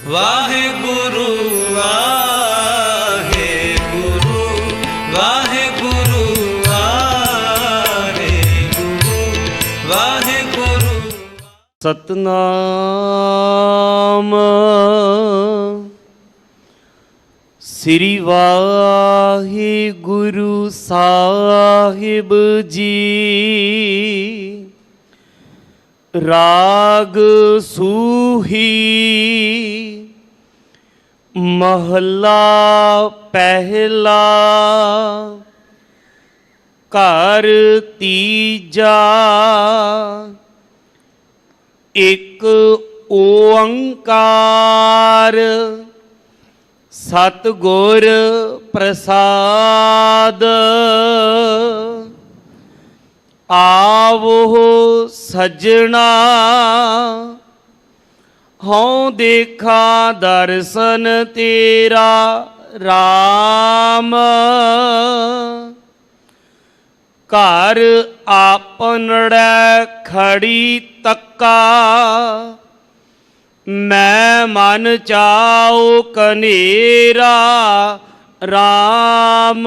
ਵਾਹਿਗੁਰੂ ਵਾਹਿਗੁਰੂ ਵਾਹਿਗੁਰੂ ਵਾਹਿਗੁਰੂ ਵਾਹਿਗੁਰੂ। ਸਤਨਾਮ ਸ੍ਰੀ ਵਾਹਿਗੁਰੂ ਸਾਹਿਬ ਜੀ। ਰਾਗ ਸੂਹੀ ਮਹਲਾ ਪਹਿਲਾ। ਘਰ ਤੀਜਾ। ਇੱਕ ਓੰਕਾਰ ਸਤਿਗੁਰ ਪ੍ਰਸਾਦ। ਆਵੋ ਸੱਜਣਾ ਹਉ ਦੇਖਾ ਦਰਸ਼ਨ ਤੇਰਾ ਰਾਮ। ਘਰ ਆਪਨੜੈ ਖੜੀ ਤੱਕਾ ਮੈਂ ਮਨ ਚਾਉ ਕਨੇਰਾ ਰਾਮ।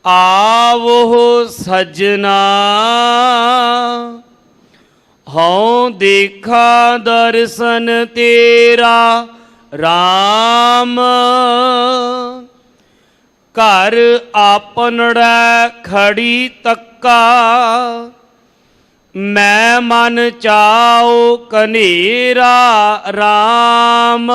ਆਵੋ ਸੱਜਣਾ ਹਉ ਦੇਖਾ ਦਰਸ਼ਨ ਤੇਰਾ ਰਾਮ। ਘਰ ਆਪਨੜੈ ਖੜੀ ਤੱਕਾ ਮੈਂ ਮਨ ਚਾਉ ਕਨੇਰਾ ਰਾਮ।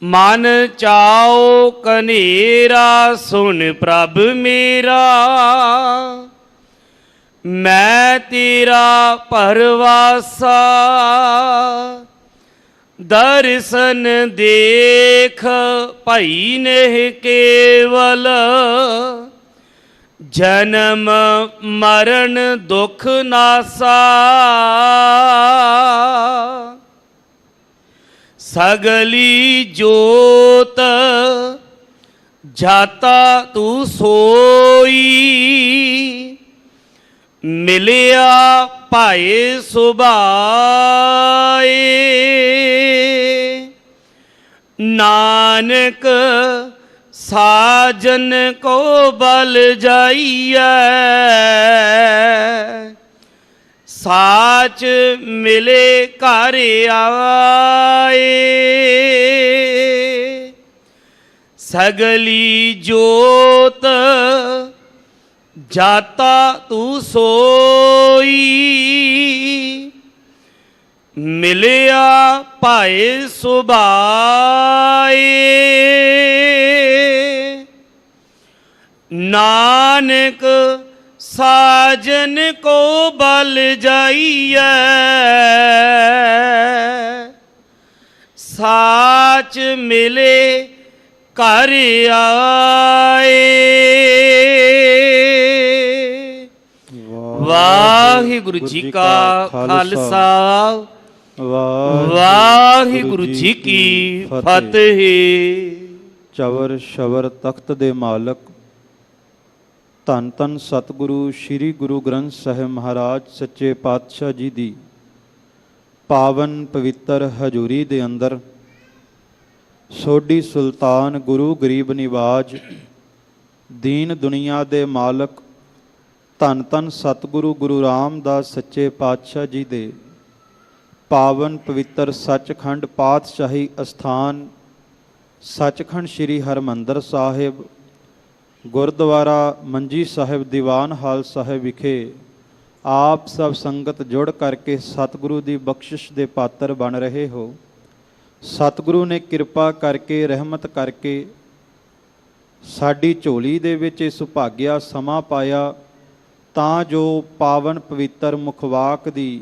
ਮਨ ਚਾਉ ਕਨੇਰਾ ਸੁਣ ਪ੍ਰਭ ਮੇਰਾ। ਮੈਂ ਤੇਰਾ ਪਰਵਾਸਾ ਦਰਸ਼ਨ ਦੇਖ ਭਈ ਨਹਿ ਕੇਵਲ। ਜਨਮ ਮਰਨ ਦੁਖ ਨਾਸਾ ਸਗਲੀ ਜੋਤ ਜਾਤਾ ਤੂੰ ਸੋਈ। ਮਿਲਿਆ ਭਾਏ ਸੁਭਾਏ ਨਾਨਕ ਸਾਜਨ ਕੋ ਬਲ ਜਾਈਐ। ਸਾਚ ਮਿਲੇ ਘਰ ਆਏ ਸਗਲੀ ਜੋਤ ਜਾਤਾ ਤੂੰ ਸੋਈ। ਮਿਲਿਆ ਭਾਏ ਸੁਭਾਏ ਨਾਨਕ ਸਾਜਨ ਕੋ ਬਲ ਜਾਈਐ। ਸਾਚ ਮਿਲੇ ਘਰ ਆਏ। ਵਾਹਿਗੁਰੂ ਜੀ ਕਾ ਖਾਲਸਾ ਵਾਹਿਗੁਰੂ ਜੀ ਕੀ ਫਤਿਹ। ਚਵਰ ਸ਼ਵਰ ਤਖਤ ਦੇ ਮਾਲਕ ਧੰਨ ਧੰਨ ਸਤਿਗੁਰੂ ਸ੍ਰੀ ਗੁਰੂ ਗ੍ਰੰਥ ਸਾਹਿਬ ਮਹਾਰਾਜ ਸੱਚੇ ਪਾਤਸ਼ਾਹ ਜੀ ਦੀ ਪਾਵਨ ਪਵਿੱਤਰ ਹਜ਼ੂਰੀ ਦੇ ਅੰਦਰ ਸੋਢੀ ਸੁਲਤਾਨ ਗੁਰੂ ਗਰੀਬ ਨਿਵਾਜ ਦੀਨ ਦੁਨੀਆ ਦੇ ਮਾਲਕ ਧੰਨ ਧੰਨ ਸਤਿਗੁਰੂ ਗੁਰੂ ਰਾਮਦਾਸ ਸੱਚੇ ਪਾਤਸ਼ਾਹ ਜੀ ਦੇ ਪਾਵਨ ਪਵਿੱਤਰ ਸੱਚਖੰਡ ਪਾਤਸ਼ਾਹੀ ਅਸਥਾਨ ਸੱਚਖੰਡ ਸ੍ਰੀ ਹਰਿਮੰਦਰ ਸਾਹਿਬ ਗੁਰਦੁਆਰਾ ਮੰਜੀ ਸਾਹਿਬ ਦੀਵਾਨ ਹਾਲ ਸਾਹਿਬ ਵਿਖੇ ਆਪ ਸਭ ਸੰਗਤ ਜੁੜ ਕਰਕੇ ਸਤਿਗੁਰੂ ਦੀ ਬਖਸ਼ਿਸ਼ ਦੇ ਪਾਤਰ ਬਣ ਰਹੇ ਹੋ। ਸਤਿਗੁਰੂ ਨੇ ਕਿਰਪਾ ਕਰਕੇ ਰਹਿਮਤ ਕਰਕੇ ਸਾਡੀ ਝੋਲੀ ਦੇ ਵਿੱਚ ਇਹ ਸੁਭਾਗਿਆ ਸਮਾਂ ਪਾਇਆ ਤਾਂ ਜੋ ਪਾਵਨ ਪਵਿੱਤਰ ਮੁਖਵਾਕ ਦੀ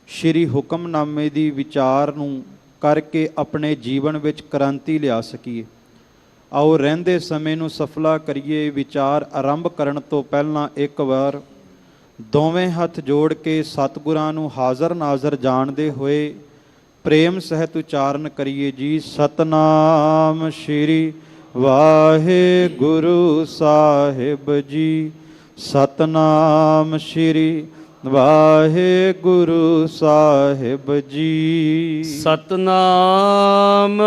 ਸ਼੍ਰੀ ਹੁਕਮਨਾਮੇ ਦੀ ਵਿਚਾਰ ਨੂੰ ਕਰਕੇ ਆਪਣੇ ਜੀਵਨ ਵਿੱਚ ਕ੍ਰਾਂਤੀ ਲਿਆ ਸਕੀਏ। ਆਓ ਰਹਿੰਦੇ ਸਮੇਂ ਨੂੰ ਸਫਲਾ ਕਰੀਏ। ਵਿਚਾਰ ਆਰੰਭ ਕਰਨ ਤੋਂ ਪਹਿਲਾਂ ਇੱਕ ਵਾਰ ਦੋਵੇਂ ਹੱਥ ਜੋੜ ਕੇ ਸਤਿਗੁਰਾਂ ਨੂੰ ਹਾਜ਼ਰ ਨਾਜ਼ਰ ਜਾਣਦੇ ਹੋਏ ਪ੍ਰੇਮ ਸਹਿਤ ਉਚਾਰਨ ਕਰੀਏ ਜੀ। ਸਤਨਾਮ ਸ਼੍ਰੀ ਵਾਹਿਗੁਰੂ ਸਾਹਿਬ ਜੀ। ਸਤਨਾਮ ਸ਼੍ਰੀ ਵਾਹਿਗੁਰੂ ਸਾਹਿਬ ਜੀ। ਸਤਨਾਮ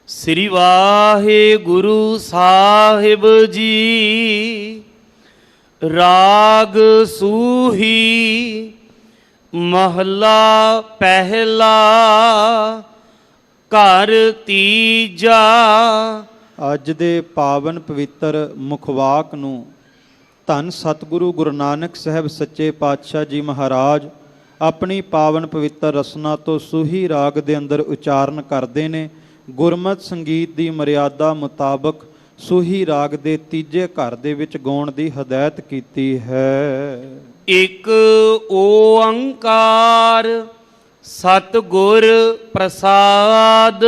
ਸ੍ਰੀ ਵਾਹਿਗੁਰੂ ਸਾਹਿਬ ਜੀ। ਰਾਗ ਸੂਹੀ ਮਹਲਾ ਪਹਿਲਾ ਘਰ ਤੀਜਾ। ਅੱਜ ਦੇ ਪਾਵਨ ਪਵਿੱਤਰ ਮੁਖਵਾਕ ਨੂੰ ਧੰਨ ਸਤਿਗੁਰੂ ਗੁਰੂ ਨਾਨਕ ਸਾਹਿਬ ਸੱਚੇ ਪਾਤਸ਼ਾਹ ਜੀ ਮਹਾਰਾਜ ਆਪਣੀ ਪਾਵਨ ਪਵਿੱਤਰ ਰਸਨਾ ਤੋਂ ਸੂਹੀ ਰਾਗ ਦੇ ਅੰਦਰ ਉਚਾਰਨ ਕਰਦੇ ਨੇ। ਗੁਰਮਤਿ ਸੰਗੀਤ ਦੀ ਮਰਿਆਦਾ ਮੁਤਾਬਕ ਸੂਹੀ ਰਾਗ ਦੇ ਤੀਜੇ ਘਰ ਦੇ ਵਿੱਚ ਗਾਉਣ ਦੀ ਹਦਾਇਤ ਕੀਤੀ ਹੈ। ਇਕ ਓੰਕਾਰ ਸਤਿਗੁਰ ਪ੍ਰਸਾਦ।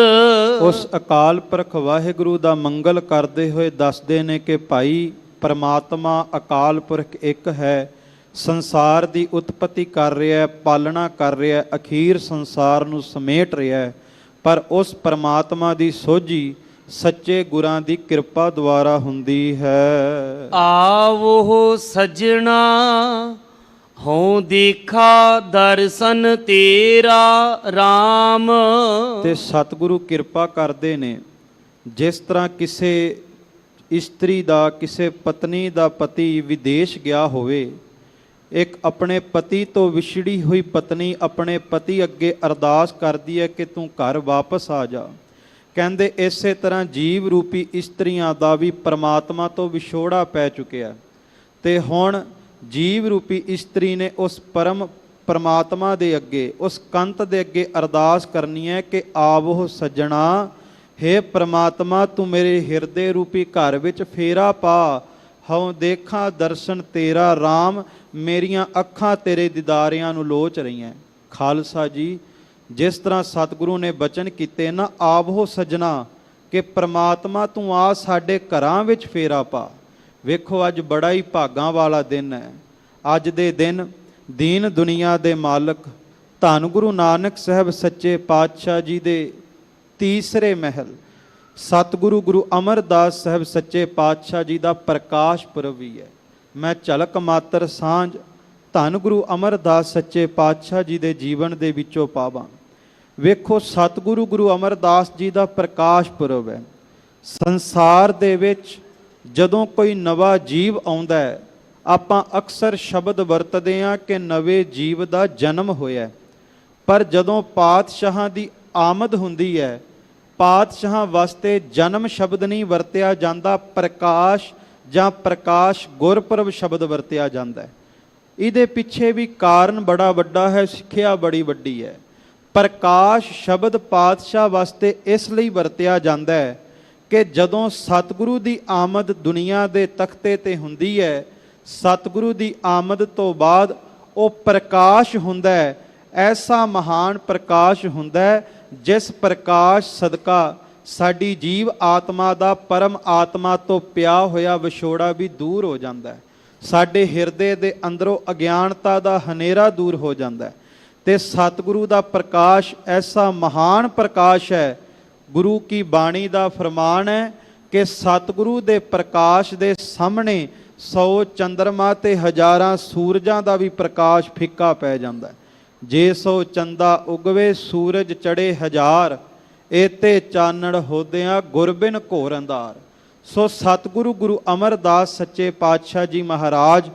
ਉਸ ਅਕਾਲ ਪੁਰਖ ਵਾਹਿਗੁਰੂ ਦਾ ਮੰਗਲ ਕਰਦੇ ਹੋਏ ਦੱਸਦੇ ਨੇ ਕਿ ਭਾਈ ਪਰਮਾਤਮਾ ਅਕਾਲ ਪੁਰਖ ਇੱਕ ਹੈ, ਸੰਸਾਰ ਦੀ ਉਤਪਤੀ ਕਰ ਰਿਹਾ, ਪਾਲਣਾ ਕਰ ਰਿਹਾ, ਅਖੀਰ ਸੰਸਾਰ ਨੂੰ ਸਮੇਟ ਰਿਹਾ, ਪਰ ਉਸ ਪਰਮਾਤਮਾ ਦੀ ਸੋਝੀ ਸੱਚੇ ਗੁਰਾਂ ਦੀ ਕਿਰਪਾ ਦੁਆਰਾ ਹੁੰਦੀ ਹੈ। ਆਵੋ ਸਜਣਾ ਹੋਂ ਦੇਖਾ ਦਰਸ਼ਨ ਤੇਰਾ RAM। ਤੇ ਸਤਿਗੁਰੂ ਕਿਰਪਾ ਕਰਦੇ ਨੇ। ਜਿਸ ਤਰ੍ਹਾਂ ਕਿਸੇ ਇਸਤਰੀ ਦਾ, ਕਿਸੇ ਪਤਨੀ ਦਾ ਪਤੀ ਵਿਦੇਸ਼ ਗਿਆ ਹੋਵੇ, ਇੱਕ ਆਪਣੇ ਪਤੀ ਤੋਂ ਵਿਛੜੀ ਹੋਈ ਪਤਨੀ ਆਪਣੇ ਪਤੀ ਅੱਗੇ ਅਰਦਾਸ ਕਰਦੀ ਹੈ ਕਿ ਤੂੰ ਘਰ ਵਾਪਸ ਆ ਜਾ। ਕਹਿੰਦੇ ਇਸੇ ਤਰ੍ਹਾਂ ਜੀਵ ਰੂਪੀ ਇਸਤਰੀਆਂ ਦਾ ਵੀ ਪਰਮਾਤਮਾ ਤੋਂ ਵਿਛੋੜਾ ਪੈ ਚੁੱਕਿਆ, ਤੇ ਹੁਣ ਜੀਵ ਰੂਪੀ ਇਸਤਰੀ ਨੇ ਉਸ ਪਰਮ ਪਰਮਾਤਮਾ ਦੇ ਅੱਗੇ, ਉਸ ਕੰਤ ਦੇ ਅੱਗੇ ਅਰਦਾਸ ਕਰਨੀ ਹੈ ਕਿ ਆਵੋ ਸੱਜਣਾ, ਹੇ ਪ੍ਰਮਾਤਮਾ ਤੂੰ ਮੇਰੇ ਹਿਰਦੇ ਰੂਪੀ ਘਰ ਵਿੱਚ ਫੇਰਾ ਪਾ। ਹਉ ਦੇਖਾਂ ਦਰਸ਼ਨ ਤੇਰਾ RAM, ਮੇਰੀਆਂ ਅੱਖਾਂ ਤੇਰੇ ਦੀਦਾਰਿਆਂ ਨੂੰ ਲੋਚ ਰਹੀਆਂ। ਖਾਲਸਾ ਜੀ, ਜਿਸ ਤਰ੍ਹਾਂ ਸਤਿਗੁਰੂ ਨੇ ਬਚਨ ਕੀਤੇ ਨਾ, ਆਵੋ ਸੱਜਣਾ, ਕਿ ਪ੍ਰਮਾਤਮਾ ਤੂੰ ਆ ਸਾਡੇ ਘਰਾਂ ਵਿੱਚ ਫੇਰਾ ਪਾ। ਵੇਖੋ ਅੱਜ ਬੜਾ ਹੀ ਭਾਗਾਂ ਵਾਲਾ ਦਿਨ ਹੈ। ਅੱਜ ਦੇ ਦਿਨ ਦੀਨ ਦੁਨੀਆ ਦੇ ਮਾਲਕ ਧੰਨ ਗੁਰੂ ਨਾਨਕ ਸਾਹਿਬ ਸੱਚੇ ਪਾਤਸ਼ਾਹ ਜੀ ਦੇ ਤੀਸਰੇ ਮਹਿਲ ਸਤਿਗੁਰੂ ਗੁਰੂ ਅਮਰਦਾਸ ਸਾਹਿਬ ਸੱਚੇ ਪਾਤਸ਼ਾਹ ਜੀ ਦਾ ਪ੍ਰਕਾਸ਼ ਪੁਰਬ ਵੀ ਹੈ। ਮੈਂ ਝਲਕ ਮਾਤਰ ਸਾਂਝ ਧੰਨ ਗੁਰੂ ਅਮਰਦਾਸ ਸੱਚੇ ਪਾਤਸ਼ਾਹ ਜੀ ਦੇ ਜੀਵਨ ਦੇ ਵਿੱਚੋਂ ਪਾਵਾਂ। ਵੇਖੋ ਸਤਿਗੁਰੂ ਗੁਰੂ ਅਮਰਦਾਸ ਜੀ ਦਾ ਪ੍ਰਕਾਸ਼ ਪੁਰਬ ਹੈ। ਸੰਸਾਰ ਦੇ ਵਿੱਚ ਜਦੋਂ ਕੋਈ ਨਵਾਂ ਜੀਵ ਆਉਂਦਾ ਹੈ, ਆਪਾਂ ਅਕਸਰ ਸ਼ਬਦ ਵਰਤਦੇ ਹਾਂ ਕਿ ਨਵੇਂ ਜੀਵ ਦਾ ਜਨਮ ਹੋਇਆ, ਪਰ ਜਦੋਂ ਪਾਤਸ਼ਾਹਾਂ ਦੀ ਆਮਦ ਹੁੰਦੀ ਹੈ, ਪਾਤਸ਼ਾਹਾਂ ਵਾਸਤੇ ਜਨਮ ਸ਼ਬਦ ਨਹੀਂ ਵਰਤਿਆ ਜਾਂਦਾ, ਪ੍ਰਕਾਸ਼ ਜਾਂ ਪ੍ਰਕਾਸ਼ ਗੁਰਪੁਰਬ ਸ਼ਬਦ ਵਰਤਿਆ ਜਾਂਦਾ ਹੈ। ਇਹਦੇ ਪਿੱਛੇ ਵੀ ਕਾਰਨ ਬੜਾ ਵੱਡਾ ਹੈ, ਸਿੱਖਿਆ ਬੜੀ ਵੱਡੀ ਹੈ। ਪ੍ਰਕਾਸ਼ ਸ਼ਬਦ ਪਾਤਸ਼ਾਹ ਵਾਸਤੇ ਇਸ ਲਈ ਵਰਤਿਆ ਜਾਂਦਾ ਹੈ ਕਿ ਜਦੋਂ ਸਤਿਗੁਰੂ ਦੀ ਆਮਦ ਦੁਨੀਆ ਦੇ ਤਖਤੇ ਤੇ ਹੁੰਦੀ ਹੈ, ਸਤਿਗੁਰੂ ਦੀ ਆਮਦ ਤੋਂ ਬਾਅਦ ਉਹ ਪ੍ਰਕਾਸ਼ ਹੁੰਦਾ ਹੈ, ਐਸਾ ਮਹਾਨ ਪ੍ਰਕਾਸ਼ ਹੁੰਦਾ ਹੈ ਜਿਸ ਪ੍ਰਕਾਸ਼ ਸਦਕਾ ਸਾਡੀ ਜੀਵ ਆਤਮਾ ਦਾ ਪਰਮ ਆਤਮਾ ਤੋਂ ਪਿਆ ਹੋਇਆ ਵਿਛੋੜਾ ਵੀ ਦੂਰ ਹੋ ਜਾਂਦਾ ਹੈ। ਸਾਡੇ ਹਿਰਦੇ ਦੇ ਅੰਦਰੋਂ ਅਗਿਆਨਤਾ ਦਾ ਹਨੇਰਾ ਦੂਰ ਹੋ ਜਾਂਦਾ ਹੈ। ਤੇ ਸਤਿਗੁਰੂ ਦਾ ਪ੍ਰਕਾਸ਼ ਐਸਾ ਮਹਾਨ ਪ੍ਰਕਾਸ਼ ਹੈ। ਗੁਰੂ ਕੀ ਬਾਣੀ ਦਾ ਫਰਮਾਨ ਹੈ ਕਿ ਸਤਿਗੁਰੂ ਦੇ ਪ੍ਰਕਾਸ਼ ਦੇ ਸਾਹਮਣੇ 100 ਚੰਦਰਮਾ ਤੇ ਹਜ਼ਾਰਾਂ ਸੂਰਜਾਂ ਦਾ ਵੀ ਪ੍ਰਕਾਸ਼ ਫਿੱਕਾ ਪੈ ਜਾਂਦਾ ਹੈ। ਜੇ ਸੋ ਚੰਦਾ ਉਗਵੇ ਸੂਰਜ ਚੜੇ ਹਜ਼ਾਰ, ਏਤੇ ਚਾਨਣ ਹੋਦਿਆਂ ਗੁਰਬਿਨ ਘੋਰ ਅੰਧਾਰ। ਸੋ ਸਤਿਗੁਰੂ ਗੁਰੂ ਅਮਰਦਾਸ ਸੱਚੇ ਪਾਤਸ਼ਾਹ ਜੀ ਮਹਾਰਾਜ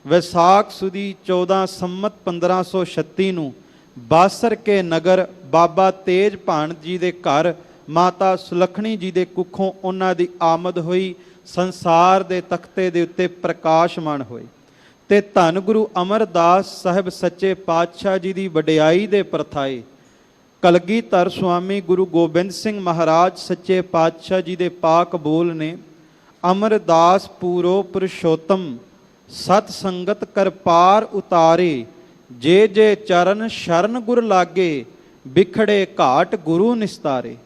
ਵਿਸਾਖ ਸੁਦੀ 14 ਸੰਮਤ 1536 ਨੂੰ ਬਾਸਰ ਕੇ ਨਗਰ ਬਾਬਾ ਤੇਜ ਭਾਣ ਜੀ ਦੇ ਘਰ ਮਾਤਾ ਸੁਲੱਖਣੀ ਜੀ ਦੇ ਕੁੱਖੋਂ ਉਹਨਾਂ ਦੀ ਆਮਦ ਹੋਈ, ਸੰਸਾਰ ਦੇ ਤਖਤੇ ਦੇ ਉੱਤੇ ਪ੍ਰਕਾਸ਼ਮਾਨ ਹੋਏ। ਤੇ ਧੰਨ ਗੁਰੂ ਅਮਰਦਾਸ ਸਾਹਿਬ ਸੱਚੇ ਪਾਤਸ਼ਾਹ ਜੀ ਦੀ ਵਡਿਆਈ ਦੇ ਪ੍ਰਥਾਏ ਕਲਗੀਧਰ ਸੁਆਮੀ ਗੁਰੂ ਗੋਬਿੰਦ ਸਿੰਘ ਮਹਾਰਾਜ ਸੱਚੇ ਪਾਤਸ਼ਾਹ ਜੀ ਦੇ ਪਾਕ ਬੋਲ ਨੇ, ਅਮਰਦਾਸ ਪੂਰੋ ਪੁਰਸ਼ੋਤਮ ਸਤ ਸੰਗਤ ਕਰ ਪਾਰ ਉਤਾਰੇ, ਜੇ ਜੇ ਚਰਨ ਸ਼ਰਨ ਗੁਰ ਲਾਗੇ, ਬਿਖੜੇ ਘਾਟ ਗੁਰੂ ਨਿਸਤਾਰੇ।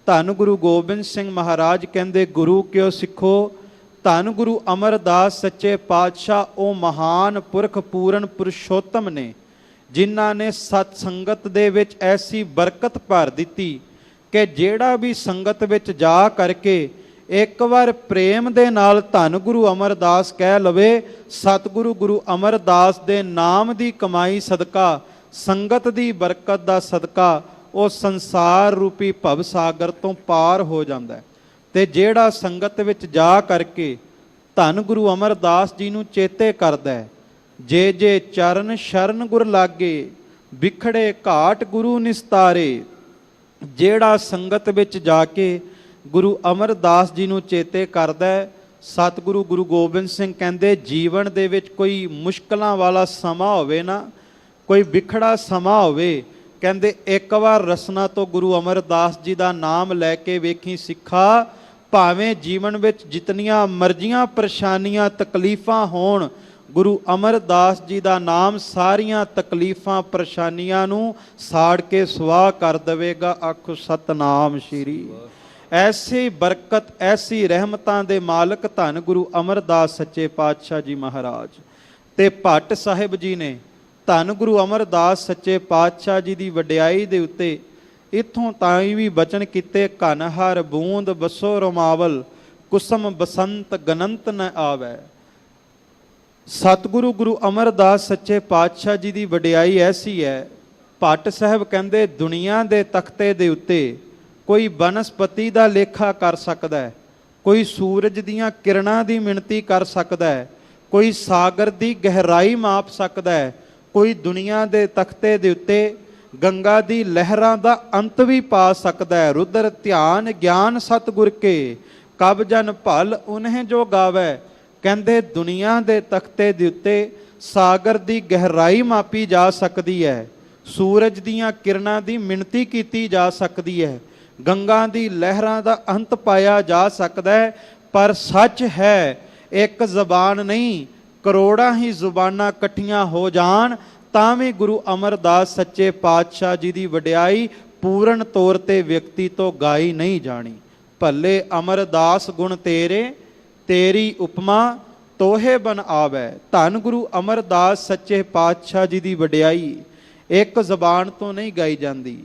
ਧੰਨ ਗੁਰੂ ਗੋਬਿੰਦ ਸਿੰਘ ਮਹਾਰਾਜ ਕਹਿੰਦੇ, ਗੁਰੂ ਕਿਉ ਸਿੱਖੋ, ਧੰਨ ਗੁਰੂ ਅਮਰਦਾਸ ਸੱਚੇ ਪਾਤਸ਼ਾਹ ਉਹ ਮਹਾਨ ਪੁਰਖ ਪੂਰਨ ਪੁਰਸ਼ੋਤਮ ਨੇ, ਜਿਨ੍ਹਾਂ ਨੇ ਸਤ ਸੰਗਤ ਦੇ ਵਿੱਚ ਐਸੀ ਬਰਕਤ ਭਰ ਦਿੱਤੀ ਕਿ ਜਿਹੜਾ ਵੀ ਸੰਗਤ ਵਿੱਚ ਜਾ ਕਰਕੇ ਇੱਕ ਵਾਰ ਪ੍ਰੇਮ ਦੇ ਨਾਲ ਧੰਨ ਗੁਰੂ ਅਮਰਦਾਸ ਕਹਿ ਲਵੇ, ਸਤਿਗੁਰੂ ਗੁਰੂ ਅਮਰਦਾਸ ਦੇ ਨਾਮ ਦੀ ਕਮਾਈ ਸਦਕਾ, ਸੰਗਤ ਦੀ ਬਰਕਤ ਦਾ ਸਦਕਾ ਉਹ ਸੰਸਾਰ ਰੂਪੀ ਭਵ ਸਾਗਰ ਤੋਂ ਪਾਰ ਹੋ ਜਾਂਦਾ ਹੈ। ਤੇ ਜਿਹੜਾ ਸੰਗਤ ਵਿੱਚ ਜਾ ਕਰਕੇ ਧੰਨ ਗੁਰੂ ਅਮਰਦਾਸ ਜੀ ਨੂੰ ਚੇਤੇ ਕਰਦਾ ਹੈ, ਜੇ ਜੇ ਚਰਨ ਸ਼ਰਨ ਗੁਰ ਲਾਗੇ, ਵਿਖੜੇ ਘਾਟ ਗੁਰੂ ਨਿਸਤਾਰੇ। ਜਿਹੜਾ ਸੰਗਤ ਵਿੱਚ ਜਾ ਕੇ ਗੁਰੂ ਅਮਰਦਾਸ ਜੀ ਨੂੰ ਚੇਤੇ ਕਰਦਾ ਹੈ, ਸਤਿਗੁਰੂ ਗੁਰੂ ਗੋਬਿੰਦ ਸਿੰਘ ਕਹਿੰਦੇ ਜੀਵਨ ਦੇ ਵਿੱਚ ਕੋਈ ਮੁਸ਼ਕਲਾਂ ਵਾਲਾ ਸਮਾਂ ਹੋਵੇ ਨਾ, ਕੋਈ ਵਿਖੜਾ ਸਮਾਂ ਹੋਵੇ, ਕਹਿੰਦੇ ਇੱਕ ਵਾਰ ਰਸਨਾ ਤੋਂ ਗੁਰੂ ਅਮਰਦਾਸ ਜੀ ਦਾ ਨਾਮ ਲੈ ਕੇ ਵੇਖੀ ਸਿੱਖਾ, ਭਾਵੇਂ ਜੀਵਨ ਵਿੱਚ ਜਿਤਨੀਆਂ ਮਰਜ਼ੀਆਂ ਪਰੇਸ਼ਾਨੀਆਂ ਤਕਲੀਫਾਂ ਹੋਣ, ਗੁਰੂ ਅਮਰਦਾਸ ਜੀ ਦਾ ਨਾਮ ਸਾਰੀਆਂ ਤਕਲੀਫਾਂ ਪਰੇਸ਼ਾਨੀਆਂ ਨੂੰ ਸਾੜ ਕੇ ਸਵਾਹ ਕਰ ਦੇਵੇਗਾ। ਆਖੋ ਸਤਨਾਮ ਸ਼੍ਰੀ। ਐਸੀ ਬਰਕਤ, ਐਸੀ ਰਹਿਮਤਾਂ ਦੇ ਮਾਲਕ ਧੰਨ ਗੁਰੂ ਅਮਰਦਾਸ ਸੱਚੇ ਪਾਤਸ਼ਾਹ ਜੀ ਮਹਾਰਾਜ। ਤੇ ਭੱਟ ਸਾਹਿਬ ਜੀ ਨੇ ਧੰਨ ਗੁਰੂ ਅਮਰਦਾਸ ਸੱਚੇ ਪਾਤਸ਼ਾਹ ਜੀ ਦੀ ਵਡਿਆਈ ਦੇ ਉੱਤੇ ਇੱਥੋਂ ਤਾਈਂ ਵੀ ਬਚਨ ਕੀਤੇ, ਘਨ ਹਰ ਬੂੰਦ ਬਸੋ ਰਮਾਵਲ, ਕੁਸਮ ਬਸੰਤ ਗਨੰਤ ਨ ਆਵੈ। ਸਤਿਗੁਰੂ ਗੁਰੂ ਅਮਰਦਾਸ ਸੱਚੇ ਪਾਤਸ਼ਾਹ ਜੀ ਦੀ ਵਡਿਆਈ ਐਸੀ ਹੈ, ਭੱਟ ਸਾਹਿਬ ਕਹਿੰਦੇ ਦੁਨੀਆ ਦੇ ਤਖਤੇ ਦੇ ਉੱਤੇ ਕੋਈ ਬਨਸਪਤੀ ਦਾ ਲੇਖਾ ਕਰ ਸਕਦਾ ਹੈ, ਕੋਈ ਸੂਰਜ ਦੀਆਂ ਕਿਰਨਾਂ ਦੀ ਮਿਣਤੀ ਕਰ ਸਕਦਾ ਹੈ, ਕੋਈ ਸਾਗਰ ਦੀ ਗਹਿਰਾਈ ਮਾਪ ਸਕਦਾ ਹੈ, ਕੋਈ ਦੁਨੀਆ ਦੇ ਤਖਤੇ ਦੇ ਉੱਤੇ ਗੰਗਾ ਦੀ ਲਹਿਰਾਂ ਦਾ ਅੰਤ ਵੀ ਪਾ ਸਕਦਾ ਹੈ। ਰੁਦਰ ਧਿਆਨ ਗਿਆਨ ਸਤਿਗੁਰ ਕੇ, ਕਬ ਜਨ ਭਲ ਉਨਹਿ ਜੋ ਗਾਵੈ। ਕਹਿੰਦੇ ਦੁਨੀਆ ਦੇ ਤਖਤੇ ਦੇ ਉੱਤੇ ਸਾਗਰ ਦੀ ਗਹਿਰਾਈ ਮਾਪੀ ਜਾ ਸਕਦੀ ਹੈ, ਸੂਰਜ ਦੀਆਂ ਕਿਰਨਾਂ ਦੀ ਮਿਣਤੀ ਕੀਤੀ ਜਾ ਸਕਦੀ ਹੈ, ਗੰਗਾ ਦੀ ਲਹਿਰਾਂ ਦਾ ਅੰਤ ਪਾਇਆ ਜਾ ਸਕਦਾ ਹੈ। ਪਰ ਸੱਚ ਹੈ, ਇੱਕ ਜ਼ਬਾਨ ਨਹੀਂ, ਕਰੋੜਾਂ ਹੀ ਜ਼ੁਬਾਨਾਂ ਇਕੱਠੀਆਂ ਹੋ ਜਾਣ ਤਾਂ ਵੀ ਗੁਰੂ ਅਮਰਦਾਸ ਸੱਚੇ ਪਾਤਸ਼ਾਹ ਜੀ ਦੀ ਵਡਿਆਈ ਪੂਰਨ ਤੌਰ ਤੇ ਵਿਅਕਤੀ ਤੋਂ ਗਾਈ ਨਹੀਂ ਜਾਣੀ। ਭੱਲੇ ਅਮਰਦਾਸ ਗੁਣ ਤੇਰੇ, ਤੇਰੀ ਉਪਮਾ ਤੋਹੇ ਬਨ ਆਵੈ। ਧੰਨ ਗੁਰੂ ਅਮਰਦਾਸ ਸੱਚੇ ਪਾਤਸ਼ਾਹ ਜੀ ਦੀ ਵਡਿਆਈ ਇੱਕ ਜ਼ਬਾਨ ਤੋਂ ਨਹੀਂ ਗਾਈ ਜਾਂਦੀ।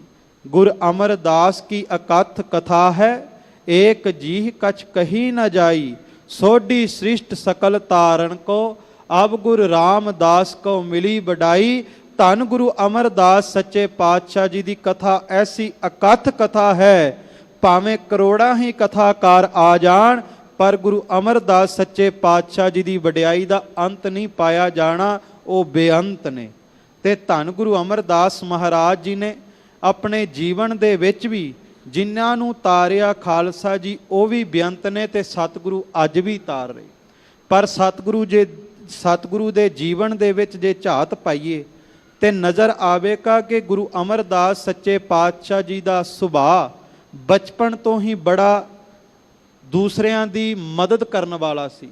ਗੁਰ ਅਮਰਦਾਸ ਕੀ ਅਕਥ ਕਥਾ ਹੈ, ਏਕ ਜੀਹ ਕਛ ਕਹੀ ਨ ਜਾਈ। ਸੋਢੀ ਸ੍ਰਿਸ਼ਟ ਸਕਲ ਤਾਰਨ ਕੋ, ਅਬ ਗੁਰ ਰਾਮਦਾਸ ਕੋ ਮਿਲੀ ਵਡਾਈ। ਧੰਨ ਗੁਰੂ ਅਮਰਦਾਸ ਸੱਚੇ ਪਾਤਸ਼ਾਹ ਜੀ ਦੀ ਕਥਾ ਐਸੀ ਅਕਥ ਕਥਾ ਹੈ, ਭਾਵੇਂ ਕਰੋੜਾਂ ਹੀ ਕਥਾਕਾਰ ਆ ਜਾਣ, ਪਰ ਗੁਰੂ ਅਮਰਦਾਸ ਸੱਚੇ ਪਾਤਸ਼ਾਹ ਜੀ ਦੀ ਵਡਿਆਈ ਦਾ ਅੰਤ ਨਹੀਂ ਪਾਇਆ ਜਾਣਾ, ਉਹ ਬੇਅੰਤ ਨੇ। ਤੇ ਧੰਨ ਗੁਰੂ ਅਮਰਦਾਸ ਮਹਾਰਾਜ ਜੀ ਨੇ ਆਪਣੇ ਜੀਵਨ ਦੇ ਵਿੱਚ ਵੀ ਜਿਨ੍ਹਾਂ ਨੂੰ ਤਾਰਿਆ ਖਾਲਸਾ ਜੀ, ਉਹ ਵੀ ਬੇਅੰਤ ਨੇ ਤੇ ਸਤਿਗੁਰੂ ਅੱਜ ਵੀ ਤਾਰ ਰਹੇ। ਪਰ ਸਤਿਗੁਰੂ ਦੇ ਜੀਵਨ ਦੇ ਵਿੱਚ ਜੇ ਝਾਤ ਪਾਈਏ ਤੇ ਨਜ਼ਰ ਆਵੇਗਾ ਕਿ ਗੁਰੂ ਅਮਰਦਾਸ ਸੱਚੇ ਪਾਤਸ਼ਾਹ ਜੀ ਦਾ ਸੁਭਾਅ ਬਚਪਨ ਤੋਂ ਹੀ ਬੜਾ ਦੂਸਰਿਆਂ ਦੀ ਮਦਦ ਕਰਨ ਵਾਲਾ ਸੀ,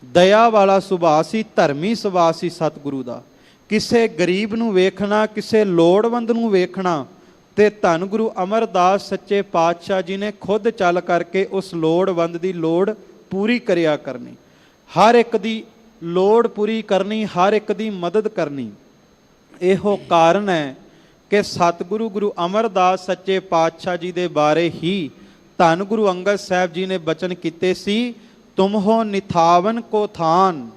ਦਇਆ ਵਾਲਾ ਸੁਭਾਅ ਸੀ, ਧਰਮੀ ਸੁਭਾਅ ਸੀ ਸਤਿਗੁਰੂ ਦਾ। ਕਿਸੇ ਗਰੀਬ ਨੂੰ ਵੇਖਣਾ, ਕਿਸੇ ਲੋੜਵੰਦ ਨੂੰ ਵੇਖਣਾ, ਤੇ ਧੰਨ ਗੁਰੂ ਅਮਰਦਾਸ ਸੱਚੇ ਪਾਤਸ਼ਾਹ ਜੀ ਨੇ ਖੁਦ ਚੱਲ ਕਰਕੇ ਉਸ ਲੋੜਵੰਦ ਦੀ ਲੋੜ ਪੂਰੀ ਕਰਿਆ ਕਰਨੀ, ਹਰ ਇੱਕ ਦੀ ਲੋੜ ਪੂਰੀ ਕਰਨੀ, ਹਰ ਇੱਕ ਦੀ ਮਦਦ ਕਰਨੀ। ਇਹੋ ਕਾਰਨ ਹੈ ਕਿ ਸਤਿਗੁਰੂ ਗੁਰੂ ਅਮਰਦਾਸ ਸੱਚੇ ਪਾਤਸ਼ਾਹ ਜੀ ਦੇ ਬਾਰੇ ਹੀ ਧੰਨ ਗੁਰੂ ਅੰਗਦ ਸਾਹਿਬ ਜੀ ਨੇ ਬਚਨ ਕੀਤੇ ਸੀ, ਤੁਮ ਹੋ ਨਿਥਾਵਨ ਕੋ ਥਾਨ,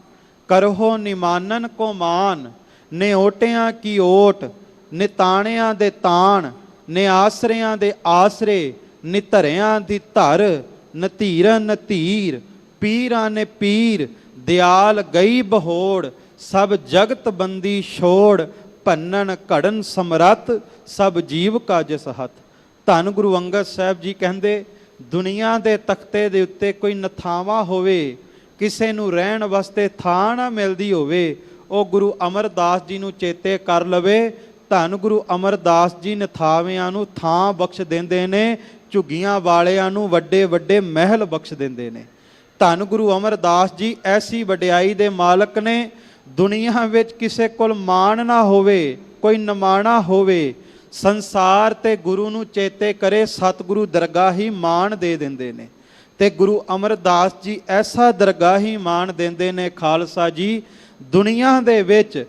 ਕਰਹੋ ਨਿਮਾਨਨ ਕੋ ਮਾਨ। ਨਿਓਟਿਆਂ ਕੀ ਓਟ, ਨਿਤਾਣਿਆਂ ਦੇ ਤਾਣ, ਨਿਆਸਰਿਆਂ ਦੇ ਆਸਰੇ, ਨਿਧਰਿਆਂ ਦੀ ਧਰ, ਨਧੀਰਨ ਨਧੀਰ, ਪੀਰਾਂ ਨੇ ਪੀਰ, ਦਿਆਲ ਗਈ ਬਹੋੜ। ਸਭ ਜਗਤ ਬੰਦੀ ਛੋੜ, ਭੰਨਣ ਘੜਨ ਸਮਰੱਥ, ਸਭ ਜੀਵ ਕਾ ਜਿਸ ਹੱਥ। ਧੰਨ ਗੁਰੂ ਅੰਗਦ ਸਾਹਿਬ ਜੀ ਕਹਿੰਦੇ ਦੁਨੀਆ ਦੇ ਤਖਤੇ ਦੇ ਉੱਤੇ ਕੋਈ ਨਥਾਵਾਂ ਹੋਵੇ, ਕਿਸੇ ਨੂੰ ਰਹਿਣ ਵਾਸਤੇ ਥਾਂ ਨਾ ਮਿਲਦੀ ਹੋਵੇ, ਉਹ ਗੁਰੂ ਅਮਰਦਾਸ ਜੀ ਨੂੰ ਚੇਤੇ ਕਰ ਲਵੇ। ਧੰਨ ਗੁਰੂ ਅਮਰਦਾਸ ਜੀ ਨਥਾਵਿਆਂ ਨੂੰ ਥਾਂ ਬਖਸ਼ ਦਿੰਦੇ ਨੇ, ਝੁੱਗੀਆਂ ਵਾਲਿਆਂ ਨੂੰ ਵੱਡੇ ਵੱਡੇ ਮਹਿਲ ਬਖਸ਼ ਦਿੰਦੇ ਨੇ। ਧੰਨ ਗੁਰੂ ਅਮਰਦਾਸ ਜੀ ਐਸੀ ਵਡਿਆਈ ਦੇ ਮਾਲਕ ਨੇ, ਦੁਨੀਆ ਵਿੱਚ ਕਿਸੇ ਕੋਲ ਮਾਣ ਨਾ ਹੋਵੇ, ਕੋਈ ਨਿਮਾਣਾ ਹੋਵੇ, ਸੰਸਾਰ ਤੇ ਗੁਰੂ ਨੂੰ ਚੇਤੇ ਕਰੇ, ਸਤਿਗੁਰੂ ਦਰਗਾਹੀ ਮਾਣ ਦੇ ਦਿੰਦੇ ਨੇ। ਤੇ ਗੁਰੂ ਅਮਰਦਾਸ ਜੀ ਐਸਾ ਦਰਗਾਹੀ ਮਾਣ ਦਿੰਦੇ ਨੇ ਖਾਲਸਾ ਜੀ, ਦੁਨੀਆ ਦੇ ਵਿੱਚ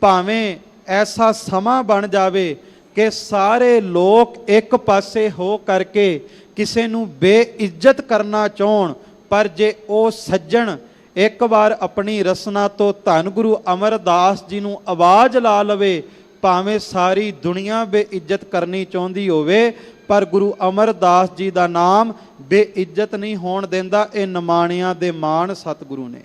ਭਾਵੇਂ ਐਸਾ ਸਮਾਂ ਬਣ ਜਾਵੇ ਕਿ ਸਾਰੇ ਲੋਕ ਇੱਕ ਪਾਸੇ ਹੋ ਕਰਕੇ ਕਿਸੇ ਨੂੰ ਬੇਇੱਜ਼ਤ ਕਰਨਾ ਚਾਹਣ, ਪਰ ਜੇ ਉਹ ਸੱਜਣ ਇੱਕ ਵਾਰ ਆਪਣੀ ਰਸਨਾ ਤੋਂ ਧੰਨ ਗੁਰੂ ਅਮਰਦਾਸ ਜੀ ਨੂੰ ਆਵਾਜ਼ ਲਾ ਲਵੇ, ਭਾਵੇਂ ਸਾਰੀ ਦੁਨੀਆ ਬੇਇੱਜ਼ਤ ਕਰਨੀ ਚਾਹੁੰਦੀ ਹੋਵੇ, ਪਰ ਗੁਰੂ ਅਮਰਦਾਸ ਜੀ ਦਾ ਨਾਮ ਬੇਇੱਜ਼ਤ ਨਹੀਂ ਹੋਣ ਦਿੰਦਾ। ਇਹ ਨਿਮਾਣਿਆਂ ਦੇ ਮਾਣ ਸਤਿਗੁਰੂ ਨੇ,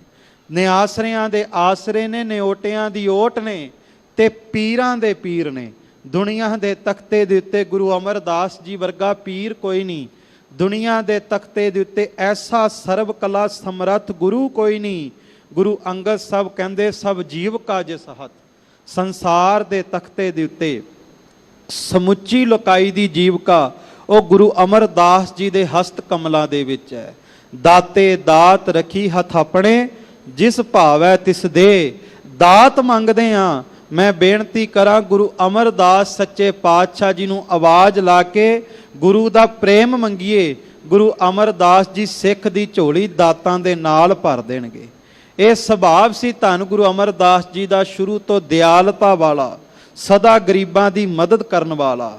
ਨਿਆਸਰਿਆਂ ਦੇ ਆਸਰੇ ਨੇ, ਨਿਓਟਿਆਂ ਦੀ ਓਟ ਨੇ, ਤੇ ਪੀਰਾਂ ਦੇ ਪੀਰ ਨੇ। ਦੁਨੀਆ ਦੇ ਤਖਤੇ ਦੇ ਉੱਤੇ ਗੁਰੂ ਅਮਰਦਾਸ ਜੀ ਵਰਗਾ ਪੀਰ ਕੋਈ ਨਹੀਂ। ਦੁਨੀਆ ਦੇ ਤਖਤੇ ਦੇ ਉੱਤੇ ਐਸਾ ਸਰਬ ਕਲਾ ਸਮਰੱਥ ਗੁਰੂ ਕੋਈ ਨਹੀਂ। ਗੁਰੂ ਅੰਗਦ ਸਾਹਿਬ ਕਹਿੰਦੇ ਸਭ ਜੀਵ ਕਾ ਜਿਸ ਹੱਥ, ਸੰਸਾਰ ਦੇ ਤਖਤੇ ਦੇ ਉੱਤੇ ਸਮੁੱਚੀ ਲੋਕਾਈ ਦੀ ਜੀਵਕਾ ਉਹ ਗੁਰੂ ਅਮਰਦਾਸ ਜੀ ਦੇ ਹਸਤ ਕਮਲਾਂ ਦੇ ਵਿੱਚ ਹੈ। ਦਾਤੇ ਦਾਤ ਰੱਖੀ ਹੱਥ ਆਪਣੇ, ਜਿਸ ਭਾਵੈ ਤਿਸ ਦੇ। ਦਾਤ ਮੰਗਦੇ ਹਾਂ। ਮੈਂ ਬੇਨਤੀ ਕਰਾਂ ਗੁਰੂ ਅਮਰਦਾਸ ਸੱਚੇ ਪਾਤਸ਼ਾਹ ਜੀ ਨੂੰ ਆਵਾਜ਼ ਲਾ ਕੇ ਗੁਰੂ ਦਾ ਪ੍ਰੇਮ ਮੰਗੀਏ। ਗੁਰੂ ਅਮਰਦਾਸ ਜੀ ਸਿੱਖ ਦੀ ਝੋਲੀ ਦਾਤਾਂ ਦੇ ਨਾਲ ਭਰ ਦੇਣਗੇ। ਇਹ ਸੁਭਾਵ ਸੀ ਧੰਨ ਗੁਰੂ ਅਮਰਦਾਸ ਜੀ ਦਾ, ਸ਼ੁਰੂ ਤੋਂ ਦਿਆਲਤਾ ਵਾਲਾ, ਸਦਾ ਗਰੀਬਾਂ ਦੀ ਮਦਦ ਕਰਨ ਵਾਲਾ।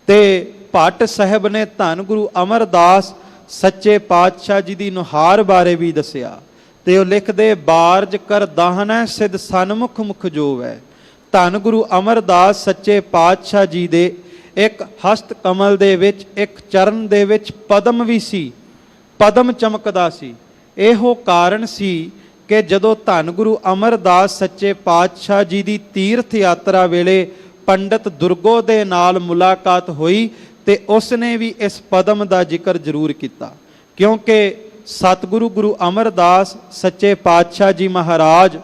ਤੇ ਭੱਟ ਸਾਹਿਬ ਨੇ ਧੰਨ ਗੁਰੂ ਅਮਰਦਾਸ ਸੱਚੇ ਪਾਤਸ਼ਾਹ ਜੀ ਦੀ ਨੁਹਾਰ ਬਾਰੇ ਵੀ ਦੱਸਿਆ, ਤੇ ਉਹ ਲਿਖਦੇ ਬਾਰਜ ਕਰ ਦਾਹਨੈ ਸਿਧ ਸਨਮੁਖ ਮੁਖ ਜੋਵੈ। ਧੰਨ ਗੁਰੂ ਅਮਰਦਾਸ ਸੱਚੇ ਪਾਤਸ਼ਾਹ ਜੀ ਦੇ ਇੱਕ ਹਸਤ ਕਮਲ ਦੇ ਵਿੱਚ, ਇੱਕ ਚਰਨ ਦੇ ਵਿੱਚ ਪਦਮ ਵੀ ਸੀ, ਪਦਮ ਚਮਕਦਾ ਸੀ। ਇਹੋ ਕਾਰਨ ਸੀ ਕਿ ਜਦੋਂ ਧੰਨ ਗੁਰੂ ਅਮਰਦਾਸ ਸੱਚੇ ਪਾਤਸ਼ਾਹ ਜੀ ਦੀ ਤੀਰਥ ਯਾਤਰਾ ਵੇਲੇ ਪੰਡਤ ਦੁਰਗੋ ਦੇ ਨਾਲ ਮੁਲਾਕਾਤ ਹੋਈ, ਤੇ ਉਸ ਨੇ ਵੀ ਇਸ ਪਦਮ ਦਾ ਜ਼ਿਕਰ ਜ਼ਰੂਰ ਕੀਤਾ, ਕਿਉਂਕਿ ਸਤਿਗੁਰੂ ਗੁਰੂ ਅਮਰਦਾਸ ਸੱਚੇ ਪਾਤਸ਼ਾਹ ਜੀ ਮਹਾਰਾਜ,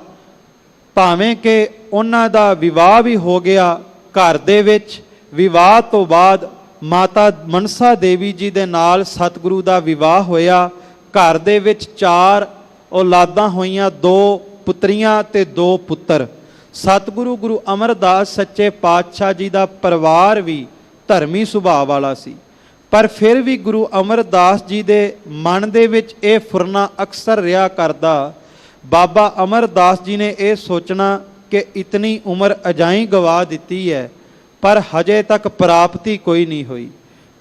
ਭਾਵੇਂ ਕਿ ਉਹਨਾਂ ਦਾ ਵਿਵਾਹ ਵੀ ਹੋ ਗਿਆ ਘਰ ਦੇ ਵਿੱਚ, ਵਿਵਾਹ ਤੋਂ ਬਾਅਦ ਮਾਤਾ ਮਨਸਾ ਦੇਵੀ ਜੀ ਦੇ ਨਾਲ ਸਤਿਗੁਰੂ ਦਾ ਵਿਵਾਹ ਹੋਇਆ। ਘਰ ਦੇ ਵਿੱਚ 4 ਔਲਾਦਾਂ ਹੋਈਆਂ, 2 ਪੁੱਤਰੀਆਂ ਤੇ 2 ਪੁੱਤਰ। ਸਤਿਗੁਰੂ ਗੁਰੂ ਅਮਰਦਾਸ ਸੱਚੇ ਪਾਤਸ਼ਾਹ ਜੀ ਦਾ ਪਰਿਵਾਰ ਵੀ ਧਰਮੀ ਸੁਭਾਅ ਵਾਲਾ ਸੀ, ਪਰ ਫਿਰ ਵੀ ਗੁਰੂ ਅਮਰਦਾਸ ਜੀ ਦੇ ਮਨ ਦੇ ਵਿੱਚ ਇਹ ਫੁਰਨਾ ਅਕਸਰ ਰਿਹਾ ਕਰਦਾ। ਬਾਬਾ ਅਮਰਦਾਸ ਜੀ ਨੇ ਇਹ ਸੋਚਣਾ ਕਿ ਇਤਨੀ ਉਮਰ ਅਜਾਈਂ ਗਵਾ ਦਿੱਤੀ ਹੈ, ਪਰ ਹਜੇ ਤੱਕ ਪ੍ਰਾਪਤੀ ਕੋਈ ਨਹੀਂ ਹੋਈ।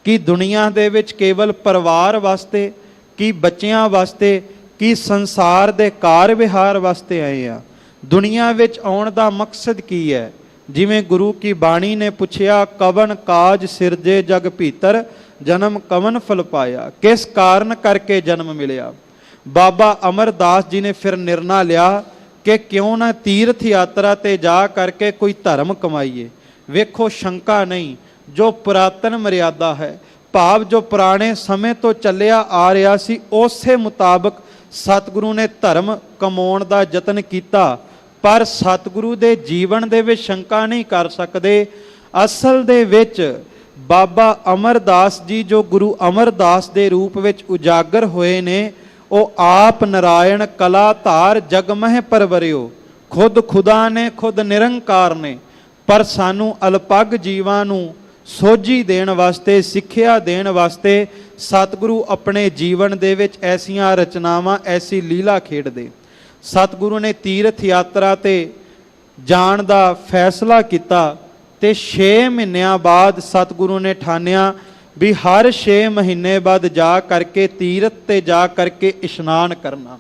ਕਿ ਦੁਨੀਆ ਦੇ ਵਿੱਚ ਕੇਵਲ ਪਰਿਵਾਰ ਵਾਸਤੇ, ਕਿ ਬੱਚਿਆਂ ਵਾਸਤੇ, ਕਿ ਸੰਸਾਰ ਦੇ ਕਾਰ ਵਿਹਾਰ ਵਾਸਤੇ ਆਏ ਆ? ਦੁਨੀਆ ਵਿੱਚ ਆਉਣ ਦਾ ਮਕਸਦ ਕੀ ਹੈ? ਜਿਵੇਂ ਗੁਰੂ ਕੀ ਬਾਣੀ ਨੇ ਪੁੱਛਿਆ, ਕਵਨ ਕਾਜ ਸਿਰਜੇ ਜਗ ਭੀਤਰ, ਜਨਮ ਕਵਨ ਫਲ ਪਾਇਆ। ਕਿਸ ਕਾਰਨ ਕਰਕੇ ਜਨਮ ਮਿਲਿਆ? ਬਾਬਾ ਅਮਰਦਾਸ ਜੀ ਨੇ ਫਿਰ ਨਿਰਣਾ ਲਿਆ ਕਿ ਕਿਉਂ ਨਾ ਤੀਰਥ ਯਾਤਰਾ ਤੇ ਜਾ ਕਰਕੇ ਕੋਈ ਧਰਮ ਕਮਾਈਏ। ਵੇਖੋ, ਸ਼ੰਕਾ ਨਹੀਂ, ਜੋ ਪੁਰਾਤਨ ਮਰਿਆਦਾ ਹੈ, ਭਾਵ ਜੋ ਪੁਰਾਣੇ ਸਮੇਂ ਤੋਂ ਚੱਲਿਆ ਆ ਰਿਹਾ ਸੀ, ਉਸੇ ਮੁਤਾਬਕ ਸਤਿਗੁਰੂ ਨੇ ਧਰਮ ਕਮਾਉਣ ਦਾ ਯਤਨ ਕੀਤਾ। ਪਰ ਸਤਿਗੁਰੂ ਦੇ ਜੀਵਨ ਦੇ ਵਿੱਚ ਸ਼ੰਕਾ ਨਹੀਂ ਕਰ ਸਕਦੇ। ਅਸਲ ਦੇ ਵਿੱਚ ਬਾਬਾ ਅਮਰਦਾਸ ਜੀ ਜੋ ਗੁਰੂ ਅਮਰਦਾਸ ਦੇ ਰੂਪ ਵਿੱਚ ਉਜਾਗਰ ਹੋਏ ਨੇ, ਉਹ ਆਪ ਨਾਰਾਇਣ ਕਲਾ ਧਾਰ ਜਗ ਮਹਿ ਪਰਵਰਿਓ। ਖੁਦ ਖੁਦਾ ਨੇ, ਖੁਦ ਨਿਰੰਕਾਰ ਨੇ, ਪਰ ਸਾਨੂੰ ਅਲਪੱਗ ਜੀਵਾਂ ਨੂੰ ਸੋਝੀ ਦੇਣ ਵਾਸਤੇ, ਸਿੱਖਿਆ ਦੇਣ ਵਾਸਤੇ ਸਤਿਗੁਰੂ ਆਪਣੇ ਜੀਵਨ ਦੇ ਵਿੱਚ ਐਸੀਆਂ ਰਚਨਾਵਾਂ, ਐਸੀ ਲੀਲਾ ਖੇਡਦੇ। ਸਤਿਗੁਰੂ ਨੇ ਤੀਰਥ ਯਾਤਰਾ ਤੇ ਜਾਣ ਦਾ ਫੈਸਲਾ ਕੀਤਾ, ਤੇ 6 ਮਹੀਨਿਆਂ ਬਾਅਦ ਸਤਿਗੁਰੂ ਨੇ ਠਾਨਿਆ ਵੀ ਹਰ 6 ਮਹੀਨੇ ਬਾਅਦ ਜਾ ਕਰਕੇ ਤੀਰਥ ਤੇ ਜਾ ਕਰਕੇ ਇਸ਼ਨਾਨ ਕਰਨਾ।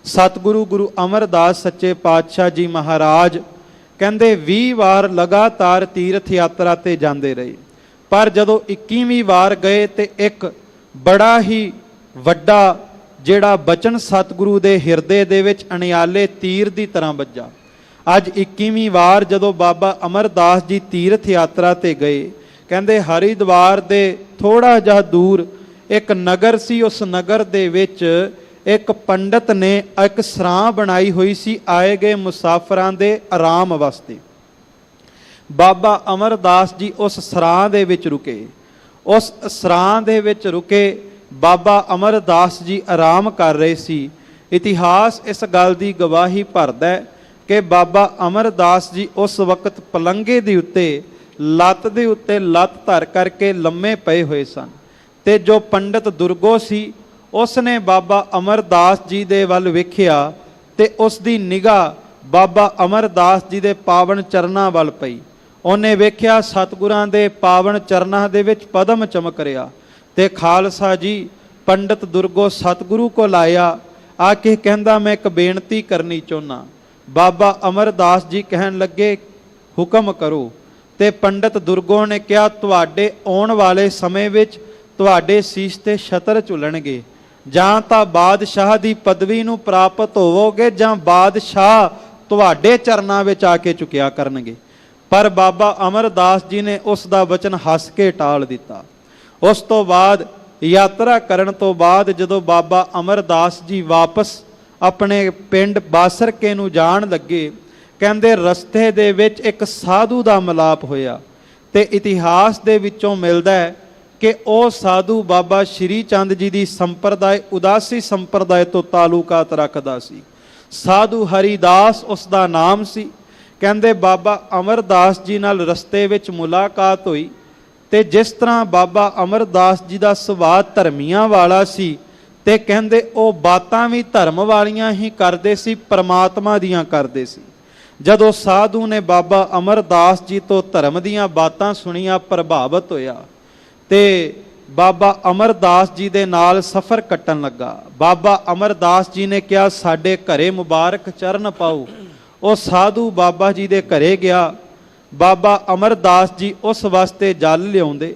ਸਤਿਗੁਰੂ ਗੁਰੂ ਅਮਰਦਾਸ ਸੱਚੇ ਪਾਤਸ਼ਾਹ ਜੀ ਮਹਾਰਾਜ ਕਹਿੰਦੇ 20 ਵਾਰ ਲਗਾਤਾਰ ਤੀਰਥ ਯਾਤਰਾ ਤੇ ਜਾਂਦੇ ਰਹੇ, ਪਰ ਜਦੋਂ 21ਵੀਂ ਵਾਰ ਗਏ ਤੇ ਇੱਕ ਬੜਾ ਹੀ ਵੱਡਾ ਜਿਹੜਾ ਬਚਨ ਸਤਿਗੁਰੂ ਦੇ ਹਿਰਦੇ ਦੇ ਵਿੱਚ ਅਣਿਆਲੇ ਤੀਰ ਦੀ ਤਰ੍ਹਾਂ ਵੱਜਾ। ਅੱਜ 21ਵੀਂ ਵਾਰ ਜਦੋਂ ਬਾਬਾ ਅਮਰਦਾਸ ਜੀ ਤੀਰਥ ਯਾਤਰਾ ਤੇ ਗਏ, ਕਹਿੰਦੇ ਹਰਿਦੁਆਰ ਦੇ ਥੋੜਾ ਜਿਹਾ ਦੂਰ ਇੱਕ ਨਗਰ ਸੀ। ਉਸ ਨਗਰ ਦੇ ਵਿੱਚ ਇੱਕ ਪੰਡਤ ਨੇ ਇੱਕ ਸਰਾਂ ਬਣਾਈ ਹੋਈ ਸੀ ਆਏ ਗਏ ਮੁਸਾਫਰਾਂ ਦੇ ਆਰਾਮ ਵਾਸਤੇ। ਬਾਬਾ ਅਮਰਦਾਸ ਜੀ ਉਸ ਸਰਾਂ ਦੇ ਵਿੱਚ ਰੁਕੇ। ਉਸ ਸਰਾਂ ਦੇ ਵਿੱਚ ਰੁਕੇ ਬਾਬਾ ਅਮਰਦਾਸ ਜੀ ਆਰਾਮ ਕਰ ਰਹੇ ਸੀ। ਇਤਿਹਾਸ ਇਸ ਗੱਲ ਦੀ ਗਵਾਹੀ ਭਰਦਾ ਹੈ ਕਿ ਬਾਬਾ ਅਮਰਦਾਸ ਜੀ ਉਸ ਵਕਤ ਪਲੰਗੇ ਦੇ ਉੱਤੇ ਲੱਤ ਦੇ ਉੱਤੇ ਲੱਤ ਧਰ ਕਰਕੇ ਲੰਮੇ ਪਏ ਹੋਏ ਸਨ, ਤੇ ਜੋ ਪੰਡਤ ਦੁਰਗੋ ਸੀ ਉਸ ਨੇ ਬਾਬਾ ਅਮਰਦਾਸ ਜੀ ਦੇ ਵੱਲ ਵੇਖਿਆ ਤੇ ਉਸ ਦੀ ਨਿਗਾਹ ਬਾਬਾ ਅਮਰਦਾਸ ਜੀ ਦੇ ਪਾਵਨ ਚਰਨਾਂ ਵੱਲ ਪਈ। ਉਹਨੇ ਵੇਖਿਆ ਸਤਿਗੁਰਾਂ ਦੇ ਪਾਵਨ ਚਰਨਾਂ ਦੇ ਵਿੱਚ ਪਦਮ ਚਮਕ ਰਿਹਾ, ਤੇ ਖਾਲਸਾ ਜੀ ਪੰਡਤ ਦੁਰਗੋ ਸਤਿਗੁਰੂ ਕੋਲ ਆਇਆ, ਆ ਕੇ ਕਹਿੰਦਾ ਮੈਂ ਇੱਕ ਬੇਨਤੀ ਕਰਨੀ ਚਾਹੁੰਦਾ। ਬਾਬਾ ਅਮਰਦਾਸ ਜੀ ਕਹਿਣ ਲੱਗੇ ਹੁਕਮ ਕਰੋ। ਤੇ ਪੰਡਤ ਦੁਰਗੋ ਨੇ ਕਿਹਾ ਤੁਹਾਡੇ ਆਉਣ ਵਾਲੇ ਸਮੇਂ ਵਿੱਚ ਤੁਹਾਡੇ ਸੀਸ ਤੇ ਛਤਰ ਝੁੱਲਣਗੇ, ਜਾਂ ਤਾਂ ਬਾਦਸ਼ਾਹ ਦੀ ਪਦਵੀ ਨੂੰ ਪ੍ਰਾਪਤ ਹੋਵੋਗੇ ਜਾਂ ਬਾਦਸ਼ਾਹ ਤੁਹਾਡੇ ਚਰਨਾਂ ਵਿੱਚ ਆ ਕੇ ਝੁਕਿਆ ਕਰਨਗੇ। ਪਰ ਬਾਬਾ ਅਮਰਦਾਸ ਜੀ ਨੇ ਉਸ ਦਾ ਵਚਨ ਹੱਸ ਕੇ ਟਾਲ ਦਿੱਤਾ। ਉਸ ਤੋਂ ਬਾਅਦ ਯਾਤਰਾ ਕਰਨ ਤੋਂ ਬਾਅਦ ਜਦੋਂ ਬਾਬਾ ਅਮਰਦਾਸ ਜੀ ਵਾਪਸ ਆਪਣੇ ਪਿੰਡ ਬਾਸਰਕੇ ਨੂੰ ਜਾਣ ਲੱਗੇ, ਕਹਿੰਦੇ ਰਸਤੇ ਦੇ ਵਿੱਚ ਇੱਕ ਸਾਧੂ ਦਾ ਮਿਲਾਪ ਹੋਇਆ ਤੇ ਇਤਿਹਾਸ ਦੇ ਵਿੱਚੋਂ ਮਿਲਦਾ ਹੈ ਕਿ ਉਹ ਸਾਧੂ ਬਾਬਾ ਸ਼੍ਰੀ ਚੰਦ ਜੀ ਦੀ ਸੰਪਰਦਾਇ ਉਦਾਸੀ ਸੰਪਰਦਾਇ ਤੋਂ ਤਾਲੁਕਾਤ ਰੱਖਦਾ ਸੀ। ਸਾਧੂ ਹਰੀਦਾਸ ਉਸ ਦਾ ਨਾਮ ਸੀ। ਕਹਿੰਦੇ ਬਾਬਾ ਅਮਰਦਾਸ ਜੀ ਨਾਲ ਰਸਤੇ ਵਿੱਚ ਮੁਲਾਕਾਤ ਹੋਈ ਤੇ ਜਿਸ ਤਰ੍ਹਾਂ ਬਾਬਾ ਅਮਰਦਾਸ ਜੀ ਦਾ ਸੁਭਾਅ ਧਰਮੀਆਂ ਵਾਲਾ ਸੀ ਤੇ ਕਹਿੰਦੇ ਉਹ ਬਾਤਾਂ ਵੀ ਧਰਮ ਵਾਲੀਆਂ ਹੀ ਕਰਦੇ ਸੀ, ਪਰਮਾਤਮਾ ਦੀਆਂ ਕਰਦੇ ਸੀ। ਜਦੋਂ ਸਾਧੂ ਨੇ ਬਾਬਾ ਅਮਰਦਾਸ ਜੀ ਤੋਂ ਧਰਮ ਦੀਆਂ ਬਾਤਾਂ ਸੁਣੀਆਂ, ਪ੍ਰਭਾਵਿਤ ਹੋਇਆ ਤੇ ਬਾਬਾ ਅਮਰਦਾਸ ਜੀ ਦੇ ਨਾਲ ਸਫ਼ਰ ਕੱਟਣ ਲੱਗਾ। ਬਾਬਾ ਅਮਰਦਾਸ ਜੀ ਨੇ ਕਿਹਾ ਸਾਡੇ ਘਰੇ ਮੁਬਾਰਕ ਚਰਨ ਪਾਓ। ਉਹ ਸਾਧੂ ਬਾਬਾ ਜੀ ਦੇ ਘਰੇ ਗਿਆ। ਬਾਬਾ ਅਮਰਦਾਸ ਜੀ ਉਸ ਵਾਸਤੇ ਜਲ ਲਿਆਉਂਦੇ।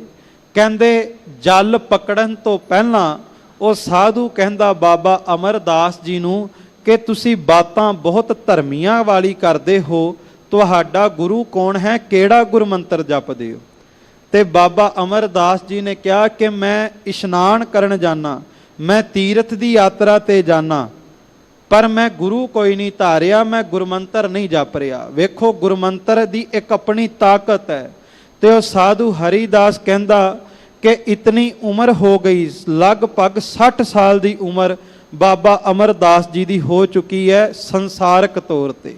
ਕਹਿੰਦੇ ਜਲ ਪਕੜਨ ਤੋਂ ਪਹਿਲਾਂ ਉਹ ਸਾਧੂ ਕਹਿੰਦਾ ਬਾਬਾ ਅਮਰਦਾਸ ਜੀ ਨੂੰ ਕਿ ਤੁਸੀਂ ਬਾਤਾਂ ਬਹੁਤ ਧਰਮੀਆਂ ਵਾਲੀ ਕਰਦੇ ਹੋ, ਤੁਹਾਡਾ ਗੁਰੂ ਕੌਣ ਹੈ, ਕਿਹੜਾ ਗੁਰਮੰਤਰ ਜਪਦੇ ਹੋ? ਤੇ ਬਾਬਾ ਅਮਰਦਾਸ ਜੀ ਨੇ ਕਿਹਾ ਕਿ ਮੈਂ ਇਸ਼ਨਾਨ ਕਰਨ ਜਾਣਾ, ਮੈਂ ਤੀਰਥ ਦੀ ਯਾਤਰਾ ਤੇ ਜਾਣਾ, ਪਰ ਮੈਂ ਗੁਰੂ ਕੋਈ ਨਹੀਂ ਧਾਰਿਆ, ਮੈਂ ਗੁਰਮੰਤਰ ਨਹੀਂ ਜਪ ਰਿਹਾ। ਵੇਖੋ ਗੁਰਮੰਤਰ ਦੀ ਇੱਕ ਆਪਣੀ ਤਾਕਤ ਹੈ। ਤੇ ਉਹ ਸਾਧੂ ਹਰੀਦਾਸ ਕਹਿੰਦਾ ਕਿ ਇਤਨੀ ਉਮਰ ਹੋ ਗਈ, ਲਗਭਗ 60 ਸਾਲ ਦੀ ਉਮਰ ਬਾਬਾ ਅਮਰਦਾਸ ਜੀ ਦੀ ਹੋ ਚੁੱਕੀ ਹੈ ਸੰਸਾਰਕ ਤੌਰ ਤੇ।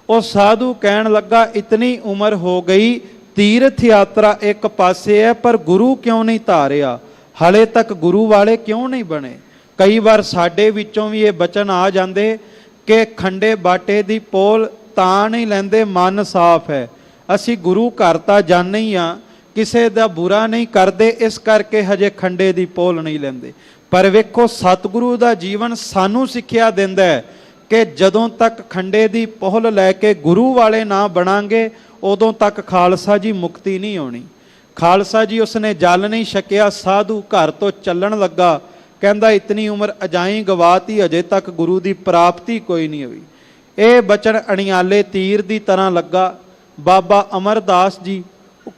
ਉਹ ਸਾਧੂ ਕਹਿਣ ਲੱਗਾ ਇਤਨੀ ਉਮਰ ਹੋ ਗਈ, ਤੀਰਥ ਯਾਤਰਾ ਇੱਕ ਪਾਸੇ ਹੈ ਪਰ ਗੁਰੂ ਕਿਉਂ ਨਹੀਂ ਧਾਰਿਆ, ਹਲੇ ਤੱਕ ਗੁਰੂ ਵਾਲੇ ਕਿਉਂ ਨਹੀਂ ਬਣੇ? ਕਈ ਵਾਰ ਸਾਡੇ ਵਿੱਚੋਂ ਵੀ ਇਹ ਬਚਨ ਆ ਜਾਂਦੇ ਕਿ ਖੰਡੇ ਬਾਟੇ ਦੀ ਪੋਲ ਤਾਂ ਨਹੀਂ ਲੈਂਦੇ, ਮਨ ਸਾਫ਼ ਹੈ, ਅਸੀਂ ਗੁਰੂ ਘਰ ਤਾਂ ਜਾਂਦੇ ਹੀ ਆ, ਕਿਸੇ ਦਾ ਬੁਰਾ ਨਹੀਂ ਕਰਦੇ, ਇਸ ਕਰਕੇ ਹਜੇ ਖੰਡੇ ਦੀ ਪੋਲ ਨਹੀਂ ਲੈਂਦੇ। ਪਰ ਵੇਖੋ ਸਤਿਗੁਰੂ ਦਾ ਜੀਵਨ ਸਾਨੂੰ ਸਿੱਖਿਆ ਦਿੰਦਾ ਹੈ ਕਿ ਜਦੋਂ ਤੱਕ ਖੰਡੇ ਦੀ ਪੋਲ ਲੈ ਕੇ ਗੁਰੂ ਵਾਲੇ ਨਾ ਬਣਾਂਗੇ ਉਦੋਂ ਤੱਕ ਖਾਲਸਾ ਜੀ ਮੁਕਤੀ ਨਹੀਂ ਹੋਣੀ। ਖਾਲਸਾ ਜੀ ਉਸਨੇ ਜਲ ਨਹੀਂ ਛਕਿਆ, ਸਾਧੂ ਘਰ ਤੋਂ ਚੱਲਣ ਲੱਗਾ, ਕਹਿੰਦਾ ਇਤਨੀ ਉਮਰ ਅਜਾਈ ਗਵਾਤੀ, ਅਜੇ ਤੱਕ ਗੁਰੂ ਦੀ ਪ੍ਰਾਪਤੀ ਕੋਈ ਨਹੀਂ ਹੋਈ। ਇਹ ਬਚਨ ਅਣਿਆਲੇ ਤੀਰ ਦੀ ਤਰ੍ਹਾਂ ਲੱਗਾ। ਬਾਬਾ ਅਮਰਦਾਸ ਜੀ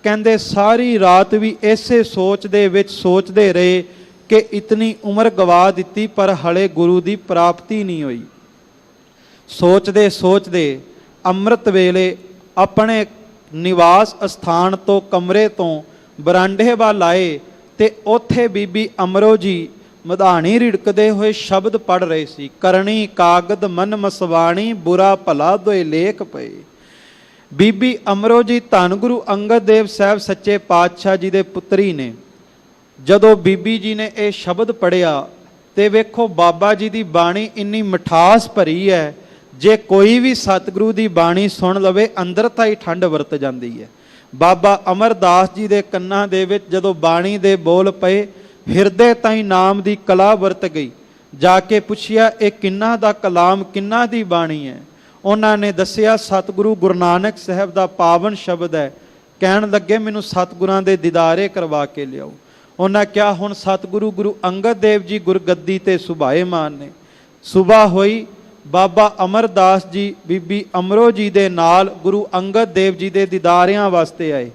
ਕਹਿੰਦੇ ਸਾਰੀ ਰਾਤ ਵੀ ਇਸੇ ਸੋਚ ਦੇ ਵਿੱਚ ਸੋਚਦੇ ਰਹੇ ਕਿ ਇਤਨੀ ਉਮਰ ਗਵਾ ਦਿੱਤੀ ਪਰ ਹਲੇ ਗੁਰੂ ਦੀ ਪ੍ਰਾਪਤੀ ਨਹੀਂ ਹੋਈ। ਸੋਚਦੇ ਸੋਚਦੇ ਅੰਮ੍ਰਿਤ ਵੇਲੇ ਆਪਣੇ ਨਿਵਾਸ ਅਸਥਾਨ ਤੋਂ ਕਮਰੇ ਤੋਂ ਬਰਾਂਡੇ ਵੱਲ ਆਏ ਤੇ ਉੱਥੇ ਬੀਬੀ ਅਮਰੋ ਜੀ ਮਧਾਣੀ ਰਿੜਕਦੇ ਹੋਏ ਸ਼ਬਦ ਪੜ੍ਹ ਰਹੇ ਸੀ। ਕਰਨੀ ਕਾਗਦ ਮਨ ਮਸਵਾਣੀ, ਬੁਰਾ ਭਲਾ ਦੋਏ ਲੇਖ ਪਏ। ਬੀਬੀ ਅਮਰੋ ਜੀ ਧੰਨ ਗੁਰੂ ਅੰਗਦ ਦੇਵ ਸਾਹਿਬ ਸੱਚੇ ਪਾਤਸ਼ਾਹ ਜੀ ਦੇ ਪੁੱਤਰੀ ਨੇ। ਜਦੋਂ ਬੀਬੀ ਜੀ ਨੇ ਇਹ ਸ਼ਬਦ ਪੜ੍ਹਿਆ ਤੇ ਵੇਖੋ ਬਾਬਾ ਜੀ ਦੀ ਬਾਣੀ ਇੰਨੀ ਮਿਠਾਸ ਭਰੀ ਹੈ, ਜੇ ਕੋਈ ਵੀ ਸਤਿਗੁਰੂ ਦੀ ਬਾਣੀ ਸੁਣ ਲਵੇ ਅੰਦਰ ਤਾਂ ਹੀ ਠੰਡ ਵਰਤ ਜਾਂਦੀ ਹੈ। ਬਾਬਾ ਅਮਰਦਾਸ ਜੀ ਦੇ ਕੰਨਾਂ ਦੇ ਵਿੱਚ ਜਦੋਂ ਬਾਣੀ ਦੇ ਬੋਲ ਪਏ, ਹਿਰਦੇ ਤਾਈਂ ਨਾਮ ਦੀ ਕਲਾ ਵਰਤ ਗਈ। ਜਾ ਕੇ ਪੁੱਛਿਆ ਇਹ ਕਿੰਨਾ ਦਾ ਕਲਾਮ, ਕਿੰਨਾ ਦੀ ਬਾਣੀ ਹੈ? ਉਹਨਾਂ ਨੇ ਦੱਸਿਆ ਸਤਿਗੁਰੂ ਗੁਰੂ ਨਾਨਕ ਸਾਹਿਬ ਦਾ ਪਾਵਨ ਸ਼ਬਦ ਹੈ। ਕਹਿਣ ਲੱਗੇ ਮੈਨੂੰ ਸਤਿਗੁਰਾਂ ਦੇ ਦੀਦਾਰੇ ਕਰਵਾ ਕੇ ਲਿਆਓ। ਉਹਨਾਂ ਕਿਹਾ ਹੁਣ ਸਤਿਗੁਰੂ ਗੁਰੂ ਅੰਗਦ ਦੇਵ ਜੀ ਗੁਰਗੱਦੀ ਤੇ ਸੁਭਾਏਮਾਨ ਨੇ। ਸੁਬਾਹ ਹੋਈ, ਬਾਬਾ ਅਮਰਦਾਸ ਜੀ ਬੀਬੀ ਅਮਰੋ ਜੀ ਦੇ ਨਾਲ ਗੁਰੂ ਅੰਗਦ ਦੇਵ ਜੀ ਦੇ ਦੀਦਾਰਿਆਂ ਵਾਸਤੇ ਆਏ।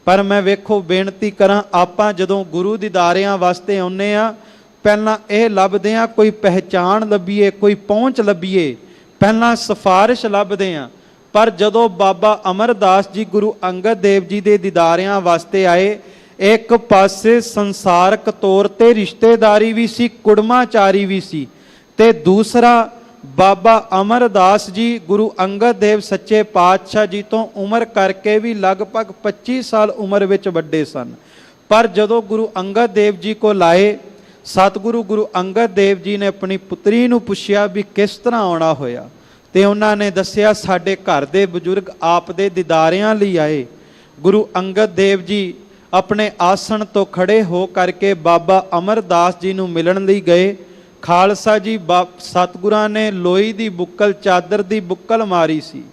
ਪਰ ਮੈਂ ਵੇਖੋ ਬੇਨਤੀ ਕਰਾਂ, ਆਪਾਂ ਜਦੋਂ ਗੁਰੂ ਦੀਦਾਰਿਆਂ ਵਾਸਤੇ ਆਉਂਦੇ ਆ ਪਹਿਲਾਂ ਇਹ ਲੱਭਦੇ ਆ ਕੋਈ ਪਹਿਚਾਣ ਲੱਭੀਏ, ਕੋਈ ਪਹੁੰਚ ਲੱਭੀਏ, ਪਹਿਲਾਂ ਸਿਫਾਰਿਸ਼ ਲੱਭਦੇ ਆ। ਪਰ ਜਦੋਂ ਬਾਬਾ ਅਮਰਦਾਸ ਜੀ ਗੁਰੂ ਅੰਗਦ ਦੇਵ ਜੀ ਦੇ ਦੀਦਾਰਿਆਂ ਵਾਸਤੇ ਆਏ, ਇੱਕ ਪਾਸੇ ਸੰਸਾਰਕ ਤੌਰ ਤੇ ਰਿਸ਼ਤੇਦਾਰੀ ਵੀ ਸੀ, ਕੁੜਮਾਚਾਰੀ ਵੀ ਸੀ, ਤੇ ਦੂਸਰਾ ਬਾਬਾ ਅਮਰਦਾਸ ਜੀ ਗੁਰੂ ਅੰਗਦ ਦੇਵ ਸੱਚੇ ਪਾਤਸ਼ਾਹ ਜੀ ਤੋਂ ਉਮਰ ਕਰਕੇ ਵੀ ਲਗਭਗ 25 ਸਾਲ ਉਮਰ ਵਿੱਚ ਵੱਡੇ ਸਨ। ਪਰ ਜਦੋਂ ਗੁਰੂ ਅੰਗਦ ਦੇਵ ਜੀ ਕੋਲ ਆਏ, ਸਤਿਗੁਰੂ ਗੁਰੂ ਅੰਗਦ ਦੇਵ ਜੀ ਨੇ ਆਪਣੀ ਪੁੱਤਰੀ ਨੂੰ ਪੁੱਛਿਆ ਵੀ ਕਿਸ ਤਰ੍ਹਾਂ ਆਉਣਾ ਹੋਇਆ, ਤੇ ਉਹਨਾਂ ਨੇ ਦੱਸਿਆ ਸਾਡੇ ਘਰ ਦੇ ਬਜ਼ੁਰਗ ਆਪ ਦੇ ਦੀਦਾਰਿਆਂ ਲਈ ਆਏ। ਗੁਰੂ ਅੰਗਦ ਦੇਵ ਜੀ ਆਪਣੇ ਆਸਣ ਤੋਂ ਖੜੇ ਹੋ ਕਰਕੇ ਬਾਬਾ ਅਮਰਦਾਸ ਜੀ ਨੂੰ ਮਿਲਣ ਲਈ ਗਏ। ਖਾਲਸਾ ਜੀ ਸਤਿਗੁਰਾਂ ਨੇ ਲੋਈ ਦੀ ਬੁੱਕਲ, ਚਾਦਰ ਦੀ ਬੁੱਕਲ ਮਾਰੀ ਸੀ।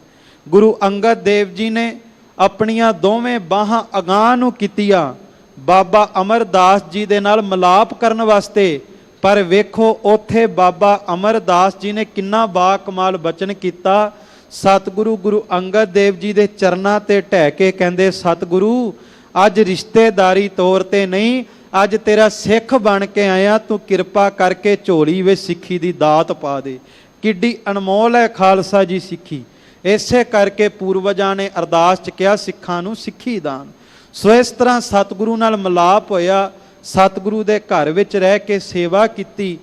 ਗੁਰੂ ਅੰਗਦ ਦੇਵ ਜੀ ਨੇ ਆਪਣੀਆਂ ਦੋਵੇਂ ਬਾਹਾਂ ਅਗਾਂਹ ਨੂੰ ਕੀਤੀਆਂ ਬਾਬਾ ਅਮਰਦਾਸ ਜੀ ਦੇ ਨਾਲ ਮਿਲਾਪ ਕਰਨ ਵਾਸਤੇ। ਪਰ ਵੇਖੋ ਉੱਥੇ ਬਾਬਾ ਅਮਰਦਾਸ ਜੀ ਨੇ ਕਿੰਨਾ ਬਾ ਕਮਾਲ ਬਚਨ ਕੀਤਾ। ਸਤਿਗੁਰੂ ਗੁਰੂ ਅੰਗਦ ਦੇਵ ਜੀ ਦੇ ਚਰਨਾਂ ਤੇ ਢਹਿ ਕੇ ਕਹਿੰਦੇ, ਸਤਿਗੁਰੂ ਅੱਜ ਰਿਸ਼ਤੇਦਾਰੀ ਤੌਰ ਤੇ ਨਹੀਂ, ਅੱਜ ਤੇਰਾ ਸਿੱਖ ਬਣ ਕੇ ਆਇਆ, ਤੂੰ ਕਿਰਪਾ ਕਰਕੇ ਝੋਲੀ ਵਿੱਚ ਸਿੱਖੀ ਦੀ ਦਾਤ ਪਾ ਦੇ। ਕਿੱਡੀ ਅਨਮੋਲ ਹੈ ਖਾਲਸਾ ਜੀ ਸਿੱਖੀ। ਇਸੇ ਕਰਕੇ ਪੂਰਵਜਾਂ ਨੇ ਅਰਦਾਸ 'ਚ ਕਿਹਾ ਸਿੱਖਾਂ ਨੂੰ ਸਿੱਖੀ ਦਾਨ। ਸੋ ਇਸ ਤਰ੍ਹਾਂ ਸਤਿਗੁਰੂ ਨਾਲ ਮਿਲਾਪ ਹੋਇਆ। ਸਤਿਗੁਰੂ ਦੇ ਘਰ ਵਿੱਚ ਰਹਿ ਕੇ ਸੇਵਾ ਕੀਤੀ।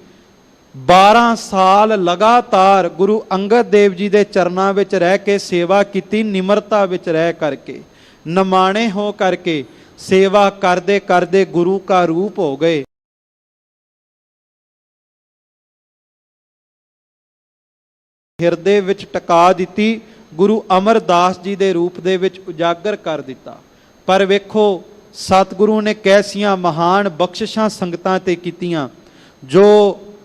12 ਸਾਲ ਲਗਾਤਾਰ ਗੁਰੂ ਅੰਗਦ ਦੇਵ ਜੀ ਦੇ ਚਰਨਾਂ ਵਿੱਚ ਰਹਿ ਕੇ ਸੇਵਾ ਕੀਤੀ। ਨਿਮਰਤਾ ਵਿੱਚ ਰਹਿ ਕਰਕੇ, ਨਿਮਾਣੇ ਹੋ ਕਰਕੇ ਸੇਵਾ ਕਰਦੇ ਕਰਦੇ ਗੁਰੂ ਕਾ ਰੂਪ ਹੋ ਗਏ। ਹਿਰਦੇ ਵਿੱਚ ਟਿਕਾ ਦਿੱਤੀ, ਗੁਰੂ ਅਮਰਦਾਸ ਜੀ ਦੇ ਰੂਪ ਦੇ ਵਿੱਚ ਉਜਾਗਰ ਕਰ ਦਿੱਤਾ। ਪਰ ਵੇਖੋ ਸਤਿਗੁਰੂ ਨੇ ਕੈਸੀਆਂ ਮਹਾਨ ਬਖਸ਼ਿਸ਼ਾਂ ਸੰਗਤਾਂ ਤੇ ਕੀਤੀਆਂ। ਜੋ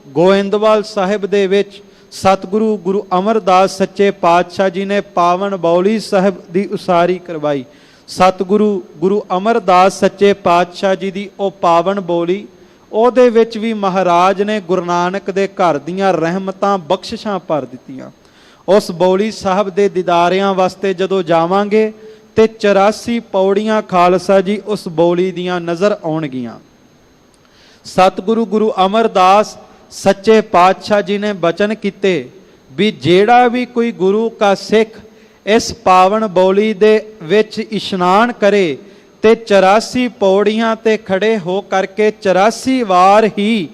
ਗੋਇੰਦਵਾਲ ਸਾਹਿਬ ਦੇ ਵਿੱਚ ਸਤਿਗੁਰੂ ਗੁਰੂ ਅਮਰਦਾਸ ਸੱਚੇ ਪਾਤਸ਼ਾਹ ਜੀ ਨੇ ਪਾਵਨ ਬੌਲੀ ਸਾਹਿਬ ਦੀ ਉਸਾਰੀ ਕਰਵਾਈ। ਸਤਿਗੁਰੂ ਗੁਰੂ ਅਮਰਦਾਸ ਸੱਚੇ ਪਾਤਸ਼ਾਹ ਜੀ ਦੀ ਉਹ ਪਾਵਨ ਬੋਲੀ, ਉਹਦੇ ਵਿੱਚ ਵੀ ਮਹਾਰਾਜ ਨੇ ਗੁਰੂ ਨਾਨਕ ਦੇ ਘਰ ਦੀਆਂ ਰਹਿਮਤਾਂ ਬਖਸ਼ਿਸ਼ਾਂ ਭਰ ਦਿੱਤੀਆਂ। ਉਸ ਬੌਲੀ ਸਾਹਿਬ ਦੇ ਦੀਦਾਰਿਆਂ ਵਾਸਤੇ ਜਦੋਂ ਜਾਵਾਂਗੇ ਤੇ 84 ਪੌੜੀਆਂ ਖਾਲਸਾ ਜੀ ਉਸ ਬੌਲੀ ਦੀਆਂ ਨਜ਼ਰ ਆਉਣਗੀਆਂ। ਸਤਿਗੁਰੂ ਗੁਰੂ ਅਮਰਦਾਸ ਸੱਚੇ ਪਾਤਸ਼ਾਹ ਜੀ ਨੇ ਬਚਨ ਕੀਤੇ ਵੀ ਜਿਹੜਾ ਵੀ ਕੋਈ ਗੁਰੂ ਕਾ ਸਿੱਖ ਇਸ ਪਾਵਨ ਬੌਲੀ ਦੇ ਵਿੱਚ ਇਸ਼ਨਾਨ ਕਰੇ ਤੇ 84 ਪੌੜੀਆਂ ਤੇ ਖੜੇ ਹੋ ਕਰਕੇ 84 ਵਾਰ ਹੀ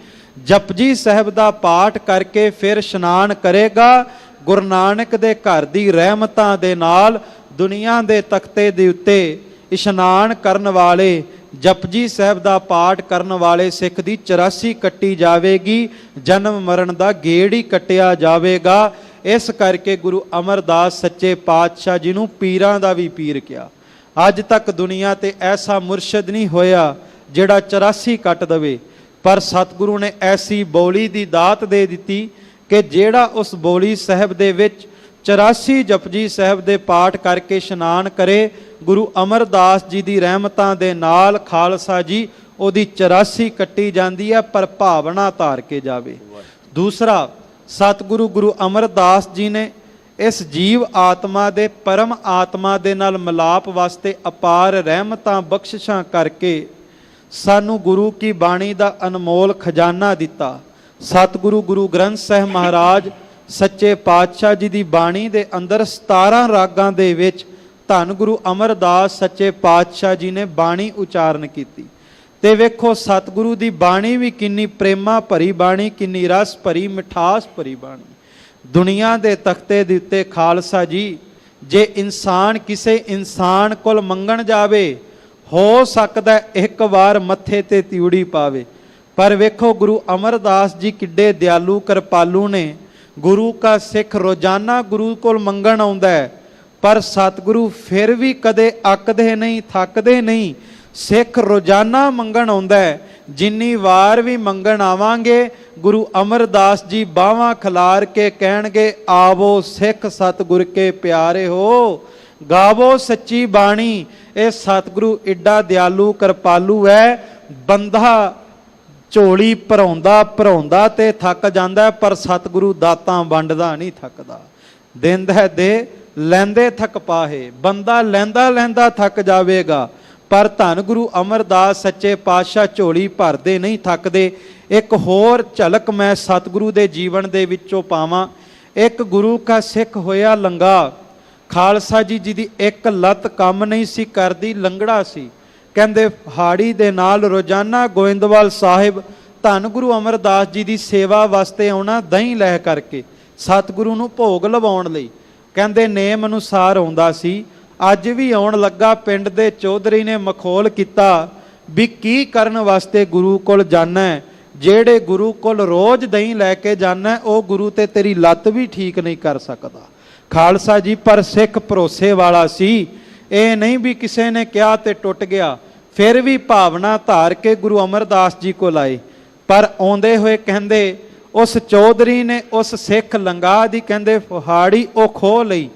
ਜਪਜੀ ਸਾਹਿਬ ਦਾ ਪਾਠ ਕਰਕੇ ਫਿਰ ਇਸ਼ਨਾਨ ਕਰੇਗਾ, ਗੁਰੂ ਨਾਨਕ ਦੇ ਘਰ ਦੀ ਰਹਿਮਤਾਂ ਦੇ ਨਾਲ ਦੁਨੀਆ ਦੇ ਤਖਤੇ ਦੇ ਉੱਤੇ ਇਸ਼ਨਾਨ ਕਰਨ ਵਾਲੇ, ਜਪਜੀ ਸਾਹਿਬ ਦਾ ਪਾਠ ਕਰਨ ਵਾਲੇ ਸਿੱਖ ਦੀ 84 ਕੱਟੀ ਜਾਵੇਗੀ। ਜਨਮ ਮਰਨ ਦਾ ਗੇੜ ਹੀ ਕੱਟਿਆ ਜਾਵੇਗਾ। ਇਸ ਕਰਕੇ ਗੁਰੂ ਅਮਰਦਾਸ ਸੱਚੇ ਪਾਤਸ਼ਾਹ ਜੀ ਨੂੰ ਪੀਰਾਂ ਦਾ ਵੀ ਪੀਰ ਕਿਹਾ। ਅੱਜ ਤੱਕ ਦੁਨੀਆ ਤੇ ਐਸਾ ਮੁਰਸ਼ਿਦ ਨਹੀਂ ਹੋਇਆ ਜਿਹੜਾ 84 ਕੱਟ ਦਵੇ। ਪਰ ਸਤਿਗੁਰੂ ਨੇ ਐਸੀ ਬੌਲੀ ਦੀ ਦਾਤ ਦੇ ਦਿੱਤੀ ਕਿ ਜਿਹੜਾ ਉਸ ਬੌਲੀ ਸਾਹਿਬ ਦੇ ਵਿੱਚ 84 ਜਪਜੀ ਸਾਹਿਬ ਦੇ ਪਾਠ ਕਰਕੇ ਇਸ਼ਨਾਨ ਕਰੇ, ਗੁਰੂ ਅਮਰਦਾਸ ਜੀ ਦੀ ਰਹਿਮਤਾਂ ਦੇ ਨਾਲ ਖਾਲਸਾ ਜੀ ਉਹਦੀ 84 ਕੱਟੀ ਜਾਂਦੀ ਹੈ, ਪਰ ਭਾਵਨਾ ਧਾਰ ਕੇ ਜਾਵੇ। ਦੂਸਰਾ, ਸਤਿਗੁਰੂ ਗੁਰੂ ਅਮਰਦਾਸ ਜੀ ਨੇ ਇਸ ਜੀਵ ਆਤਮਾ ਦੇ ਪਰਮ ਆਤਮਾ ਦੇ ਨਾਲ ਮਿਲਾਪ ਵਾਸਤੇ ਅਪਾਰ ਰਹਿਮਤਾਂ ਬਖਸ਼ਿਸ਼ਾਂ ਕਰਕੇ ਸਾਨੂੰ ਗੁਰੂ ਕੀ ਬਾਣੀ ਦਾ ਅਨਮੋਲ ਖਜ਼ਾਨਾ ਦਿੱਤਾ। ਸਤਿਗੁਰੂ ਗੁਰੂ ਗ੍ਰੰਥ ਸਾਹਿਬ ਮਹਾਰਾਜ ਸੱਚੇ ਪਾਤਸ਼ਾਹ ਜੀ ਦੀ ਬਾਣੀ ਦੇ ਅੰਦਰ 17 ਰਾਗਾਂ ਦੇ ਵਿੱਚ ਧੰਨ ਗੁਰੂ ਅਮਰਦਾਸ ਸੱਚੇ ਪਾਤਸ਼ਾਹ ਜੀ ਨੇ ਬਾਣੀ ਉਚਾਰਨ ਕੀਤੀ। ਤੇ ਵੇਖੋ ਸਤਿਗੁਰੂ ਦੀ ਬਾਣੀ ਵੀ ਕਿੰਨੀ ਪ੍ਰੇਮਾ ਭਰੀ ਬਾਣੀ, ਕਿੰਨੀ ਰਸ ਭਰੀ, ਮਿਠਾਸ ਭਰੀ ਬਾਣੀ। ਦੁਨੀਆ ਦੇ ਤਖਤੇ ਦੇ ਉੱਤੇ ਖਾਲਸਾ ਜੀ, ਜੇ ਇਨਸਾਨ ਕਿਸੇ ਇਨਸਾਨ ਕੋਲ ਮੰਗਣ ਜਾਵੇ, ਹੋ ਸਕਦਾ ਇੱਕ ਵਾਰ ਮੱਥੇ ਤੇ ਤਿਉੜੀ ਪਾਵੇ। ਪਰ ਵੇਖੋ ਗੁਰੂ ਅਮਰਦਾਸ ਜੀ ਕਿੱਡੇ ਦਿਆਲੂ ਕਿਰਪਾਲੂ ਨੇ। ਗੁਰੂ ਕਾ ਸਿੱਖ ਰੋਜ਼ਾਨਾ ਗੁਰੂ ਕੋਲ ਮੰਗਣ ਆਉਂਦਾ ਹੈ, ਪਰ ਸਤਿਗੁਰੂ ਫਿਰ ਵੀ ਕਦੇ ਅੱਕਦੇ ਨਹੀਂ, ਥੱਕਦੇ ਨਹੀਂ। ਸਿੱਖ ਰੋਜ਼ਾਨਾ ਮੰਗਣ ਆਉਂਦਾ ਹੈ। ਜਿੰਨੀ ਵਾਰ ਵੀ ਮੰਗਣ ਆਵਾਂਗੇ, ਗੁਰੂ ਅਮਰਦਾਸ ਜੀ ਬਾਹਾਂ ਖਿਲਾਰ ਕੇ ਕਹਿਣਗੇ, ਆਵੋ ਸਿੱਖ ਸਤਿਗੁਰ ਕੇ ਪਿਆਰੇ ਹੋ, ਗਾਵੋ ਸੱਚੀ ਬਾਣੀ। ਇਹ ਸਤਿਗੁਰੂ ਏਡਾ ਦਿਆਲੂ ਕਿਰਪਾਲੂ ਹੈ। ਬੰਦਾ ਝੋਲੀ ਭਰਾਉਂਦਾ ਤੇ ਥੱਕ ਜਾਂਦਾ, ਪਰ ਸਤਿਗੁਰੂ ਦਾਤਾਂ ਵੰਡਦਾ ਨਹੀਂ ਥੱਕਦਾ। ਦਿੰਦਾ ਦੇ, ਲੈਂਦੇ ਥੱਕ ਪਾਹੇ। ਬੰਦਾ ਲੈਂਦਾ ਥੱਕ ਜਾਵੇਗਾ, ਪਰ ਧੰਨ ਗੁਰੂ ਅਮਰਦਾਸ ਸੱਚੇ ਪਾਤਸ਼ਾਹ ਝੋਲੀ ਭਰਦੇ ਨਹੀਂ ਥੱਕਦੇ। ਇੱਕ ਹੋਰ ਝਲਕ ਮੈਂ ਸਤਿਗੁਰੂ ਦੇ ਜੀਵਨ ਦੇ ਵਿੱਚੋਂ ਪਾਵਾਂ। ਇੱਕ ਗੁਰੂ ਕਾ ਸਿੱਖ ਹੋਇਆ ਲੰਗਾ। ਖਾਲਸਾ ਜੀ ਦੀ ਇੱਕ ਲੱਤ ਕੰਮ ਨਹੀਂ ਸੀ ਕਰਦੀ, ਲੰਗੜਾ ਸੀ। ਕਹਿੰਦੇ ਹਾੜੀ ਦੇ ਨਾਲ ਰੋਜ਼ਾਨਾ ਗੋਇੰਦਵਾਲ ਸਾਹਿਬ ਧੰਨ ਗੁਰੂ ਅਮਰਦਾਸ ਜੀ ਦੀ ਸੇਵਾ ਵਾਸਤੇ ਆਉਣਾ, ਦਹੀਂ ਲੈ ਕਰਕੇ ਸਤਿਗੁਰੂ ਨੂੰ ਭੋਗ ਲਵਾਉਣ ਲਈ। ਕਹਿੰਦੇ ਨੇਮ ਅਨੁਸਾਰ ਆਉਂਦਾ ਸੀ। ਅੱਜ ਵੀ ਆਉਣ ਲੱਗਾ, ਪਿੰਡ ਦੇ ਚੌਧਰੀ ਨੇ ਮਖੌਲ ਕੀਤਾ ਵੀ ਕੀ ਕਰਨ ਵਾਸਤੇ ਗੁਰੂ ਕੋਲ ਜਾਣਾ। ਜਿਹੜੇ ਗੁਰੂ ਕੋਲ ਰੋਜ਼ ਦਹੀਂ ਲੈ ਕੇ ਜਾਣਾ, ਉਹ ਗੁਰੂ ਤੇ ਤੇਰੀ ਲੱਤ ਵੀ ਠੀਕ ਨਹੀਂ ਕਰ ਸਕਦਾ। ਖਾਲਸਾ ਜੀ ਪਰ ਸਿੱਖ ਭਰੋਸੇ ਵਾਲਾ ਸੀ। ਇਹ ਨਹੀਂ ਵੀ ਕਿਸੇ ਨੇ ਕਿਹਾ ਤੇ ਟੁੱਟ ਗਿਆ। ਫਿਰ ਵੀ ਭਾਵਨਾ ਧਾਰ ਕੇ ਗੁਰੂ ਅਮਰਦਾਸ ਜੀ ਕੋਲ ਆਏ। ਪਰ ਆਉਂਦੇ ਹੋਏ ਕਹਿੰਦੇ ਉਸ ਚੌਧਰੀ ਨੇ ਉਸ ਸਿੱਖ ਲੰਗਾਹ ਦੀ ਕਹਿੰਦੇ ਫਹਾੜੀ ਉਹ ਖੋਹ ਲਈ।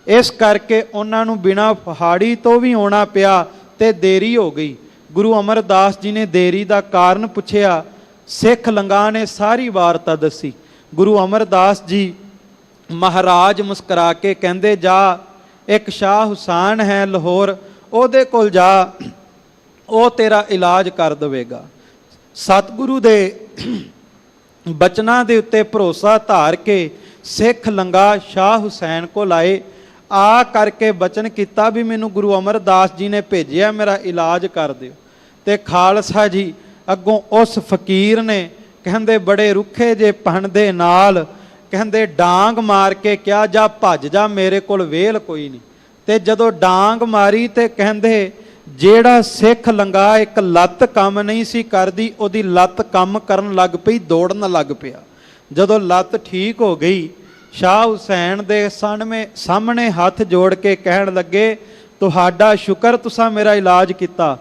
ਇਸ ਕਰਕੇ ਉਹਨਾਂ ਨੂੰ ਬਿਨਾਂ ਫਹਾੜੀ ਤੋਂ ਵੀ ਆਉਣਾ ਪਿਆ ਤੇ ਦੇਰੀ ਹੋ ਗਈ। ਗੁਰੂ ਅਮਰਦਾਸ ਜੀ ਨੇ ਦੇਰੀ ਦਾ ਕਾਰਨ ਪੁੱਛਿਆ। ਸਿੱਖ ਲੰਗਾਹ ਨੇ ਸਾਰੀ ਵਾਰਤਾ ਦੱਸੀ। ਗੁਰੂ ਅਮਰਦਾਸ ਜੀ ਮਹਾਰਾਜ ਮੁਸਕਰਾ ਕੇ ਕਹਿੰਦੇ, ਜਾ ਇੱਕ ਸ਼ਾਹ ਹੁਸੈਨ ਹੈ ਲਾਹੌਰ, ਉਹਦੇ ਕੋਲ ਜਾ, ਉਹ ਤੇਰਾ ਇਲਾਜ ਕਰ ਦੇਵੇਗਾ। ਸਤਿਗੁਰੂ ਦੇ ਬਚਨਾਂ ਦੇ ਉੱਤੇ ਭਰੋਸਾ ਧਾਰ ਕੇ ਸਿੱਖ ਲੰਗਾਹ ਸ਼ਾਹ ਹੁਸੈਨ ਕੋਲ ਆਏ। ਆ ਕਰਕੇ ਬਚਨ ਕੀਤਾ ਵੀ ਮੈਨੂੰ ਗੁਰੂ ਅਮਰਦਾਸ ਜੀ ਨੇ ਭੇਜਿਆ, ਮੇਰਾ ਇਲਾਜ ਕਰ ਦਿਓ। ਤੇ ਖਾਲਸਾ ਜੀ ਅੱਗੋਂ ਉਸ ਫਕੀਰ ਨੇ ਕਹਿੰਦੇ ਬੜੇ ਰੁੱਖੇ ਜੇ ਪਣ ਦੇ ਨਾਲ ਕਹਿੰਦੇ ਡਾਂਗ ਮਾਰ ਕੇ ਕਿਹਾ, ਜਾ ਭੱਜ ਜਾ, ਮੇਰੇ ਕੋਲ ਵੇਲ ਕੋਈ ਨਹੀਂ। ਤੇ ਜਦੋਂ ਡਾਂਗ ਮਾਰੀ ਤੇ ਕਹਿੰਦੇ ਜਿਹੜਾ ਸਿੱਖ ਲੰਗਾਹ ਇੱਕ ਲੱਤ ਕੰਮ ਨਹੀਂ ਸੀ ਕਰਦੀ, ਉਹਦੀ ਲੱਤ ਕੰਮ ਕਰਨ ਲੱਗ ਪਈ, ਦੌੜਨ ਲੱਗ ਪਿਆ। ਜਦੋਂ ਲੱਤ ਠੀਕ ਹੋ ਗਈ, ਸ਼ਾਹ ਹੁਸੈਨ ਦੇ ਸਾਹਮਣੇ ਹੱਥ ਜੋੜ ਕੇ ਕਹਿਣ ਲੱਗੇ, ਤੁਹਾਡਾ ਸ਼ੁਕਰ ਤੁਸੀਂ ਮੇਰਾ ਇਲਾਜ ਕੀਤਾ।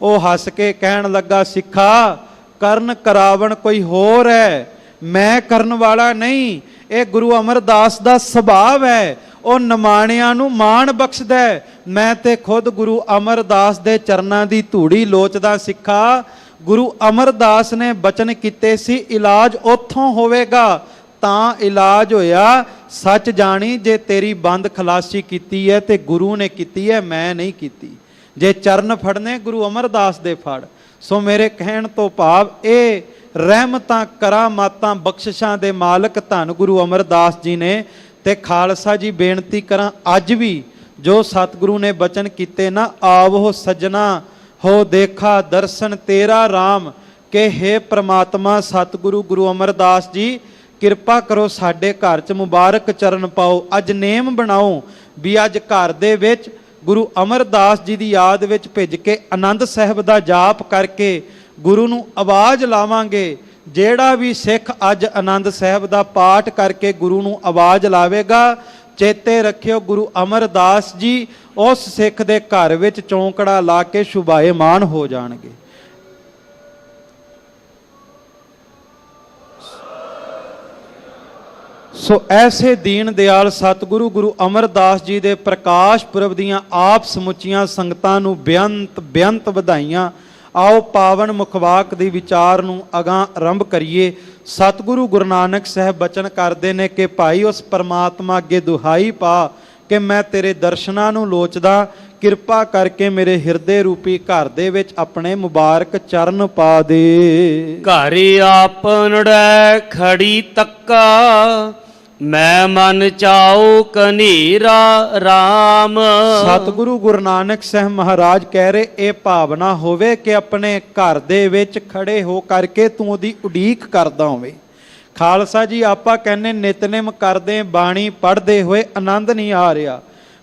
ਉਹ ਹੱਸ ਕੇ ਕਹਿਣ ਲੱਗਾ, ਸਿੱਖਾ ਕਰਨ ਕਰਾਵਣ ਕੋਈ ਹੋਰ ਹੈ, ਮੈਂ ਕਰਨ ਵਾਲਾ ਨਹੀਂ। ਇਹ ਗੁਰੂ ਅਮਰਦਾਸ ਦਾ ਸੁਭਾਅ ਹੈ, ਉਹ ਨਿਮਾਣਿਆਂ ਨੂੰ ਮਾਣ ਬਖਸ਼ਦਾ। ਮੈਂ ਤੇ ਖੁਦ ਗੁਰੂ ਅਮਰਦਾਸ ਦੇ ਚਰਨਾਂ ਦੀ ਧੂੜੀ ਲੋਚਦਾ। ਸਿੱਖਾ ਗੁਰੂ ਅਮਰਦਾਸ ਨੇ ਬਚਨ ਕੀਤੇ ਸੀ ਇਲਾਜ ਉੱਥੋਂ ਹੋਵੇਗਾ, ਤਾਂ ਇਲਾਜ ਹੋਇਆ। ਸੱਚ ਜਾਣੀ ਜੇ ਤੇਰੀ ਬੰਦ ਖਲਾਸੀ ਕੀਤੀ ਹੈ ਤੇ ਗੁਰੂ ਨੇ ਕੀਤੀ ਹੈ, ਮੈਂ ਨਹੀਂ ਕੀਤੀ। ਜੇ ਚਰਨ ਫੜਨੇ ਗੁਰੂ ਅਮਰਦਾਸ ਦੇ ਫੜ। ਸੋ ਮੇਰੇ ਕਹਿਣ ਤੋਂ ਭਾਵ ਇਹ ਰਹਿਮਤਾਂ ਕਰਾਮਾਤਾਂ ਬਖਸ਼ਿਸ਼ਾਂ ਦੇ ਮਾਲਕ ਧੰਨ ਗੁਰੂ ਅਮਰਦਾਸ ਜੀ ਨੇ। ਤੇ ਖਾਲਸਾ ਜੀ ਬੇਨਤੀ ਕਰਾਂ, ਅੱਜ ਵੀ ਜੋ ਸਤਿਗੁਰੂ ਨੇ ਬਚਨ ਕੀਤੇ ਨਾ, ਆਵੋ ਸਜਣਾ ਹੋ ਦੇਖਾ ਦਰਸ਼ਨ ਤੇਰਾ ਰਾਮ, ਕਿ ਹੇ ਪ੍ਰਮਾਤਮਾ ਸਤਿਗੁਰੂ ਗੁਰੂ ਅਮਰਦਾਸ ਜੀ ਕਿਰਪਾ ਕਰੋ ਸਾਡੇ ਘਰ 'ਚ ਮੁਬਾਰਕ ਚਰਨ ਪਾਓ। ਅੱਜ ਨੇਮ ਬਣਾਓ ਵੀ ਅੱਜ ਘਰ ਦੇ ਵਿੱਚ ਗੁਰੂ ਅਮਰਦਾਸ ਜੀ ਦੀ ਯਾਦ ਵਿੱਚ ਭਿੱਜ ਕੇ ਆਨੰਦ ਸਾਹਿਬ ਦਾ ਜਾਪ ਕਰਕੇ ਗੁਰੂ ਨੂੰ ਆਵਾਜ਼ ਲਾਵਾਂਗੇ। ਜਿਹੜਾ ਵੀ ਸਿੱਖ ਅੱਜ ਆਨੰਦ ਸਾਹਿਬ ਦਾ ਪਾਠ ਕਰਕੇ ਗੁਰੂ ਨੂੰ ਆਵਾਜ਼ ਲਾਵੇਗਾ, ਚੇਤੇ ਰੱਖਿਓ ਗੁਰੂ ਅਮਰਦਾਸ ਜੀ ਉਸ ਸਿੱਖ ਦੇ ਘਰ ਵਿੱਚ ਚੌਂਕੜਾ ਲਾ ਕੇ ਸ਼ੁਭਾਏਮਾਨ ਹੋ ਜਾਣਗੇ। ਸੋ ਐਸੇ ਦੀਨ ਦਿਆਲ ਸਤਿਗੁਰੂ ਗੁਰੂ ਅਮਰਦਾਸ ਜੀ ਦੇ ਪ੍ਰਕਾਸ਼ ਪੁਰਬ ਦੀਆਂ ਆਪ ਸਮੁੱਚੀਆਂ ਸੰਗਤਾਂ ਨੂੰ ਬੇਅੰਤ ਵਧਾਈਆਂ। ਆਓ ਪਾਵਨ ਮੁਖਵਾਕ ਦੀ ਵਿਚਾਰ ਨੂੰ ਅਗਾਂਹ ਆਰੰਭ ਕਰੀਏ। ਸਤਿਗੁਰੂ ਗੁਰੂ ਨਾਨਕ ਸਾਹਿਬ ਬਚਨ ਕਰਦੇ ਨੇ ਕਿ ਭਾਈ ਉਸ ਪਰਮਾਤਮਾ ਅੱਗੇ ਦੁਹਾਈ ਪਾ ਕਿ ਮੈਂ ਤੇਰੇ ਦਰਸ਼ਨਾਂ ਨੂੰ ਲੋਚਦਾ, ਕਿਰਪਾ ਕਰਕੇ ਮੇਰੇ ਹਿਰਦੇ ਰੂਪੀ ਘਰ ਦੇ ਵਿੱਚ ਆਪਣੇ ਮੁਬਾਰਕ ਚਰਨ ਪਾ ਦੇ। ਘਰ ਆਪਨੜੈ ਖੜੀ ਤੱਕਾ, ਮੈਂ ਮਨ ਚਾਉ ਕਨੇਰਾ RAM। ਸਤਿਗੁਰੂ ਗੁਰੂ ਨਾਨਕ ਸਾਹਿਬ ਮਹਾਰਾਜ ਕਹਿ ਰਹੇ ਇਹ ਭਾਵਨਾ ਹੋਵੇ ਕਿ ਆਪਣੇ ਘਰ ਦੇ ਵਿੱਚ ਖੜੇ ਹੋ ਕਰਕੇ ਤੂੰ ਉਹਦੀ ਉਡੀਕ ਕਰਦਾ ਹੋਵੇ। ਖਾਲਸਾ ਜੀ ਆਪਾਂ ਕਹਿੰਦੇ ਨਿਤਨੇਮ ਕਰਦੇ ਬਾਣੀ ਪੜ੍ਹਦੇ ਹੋਏ ਆਨੰਦ ਨਹੀਂ ਆ ਰਿਹਾ।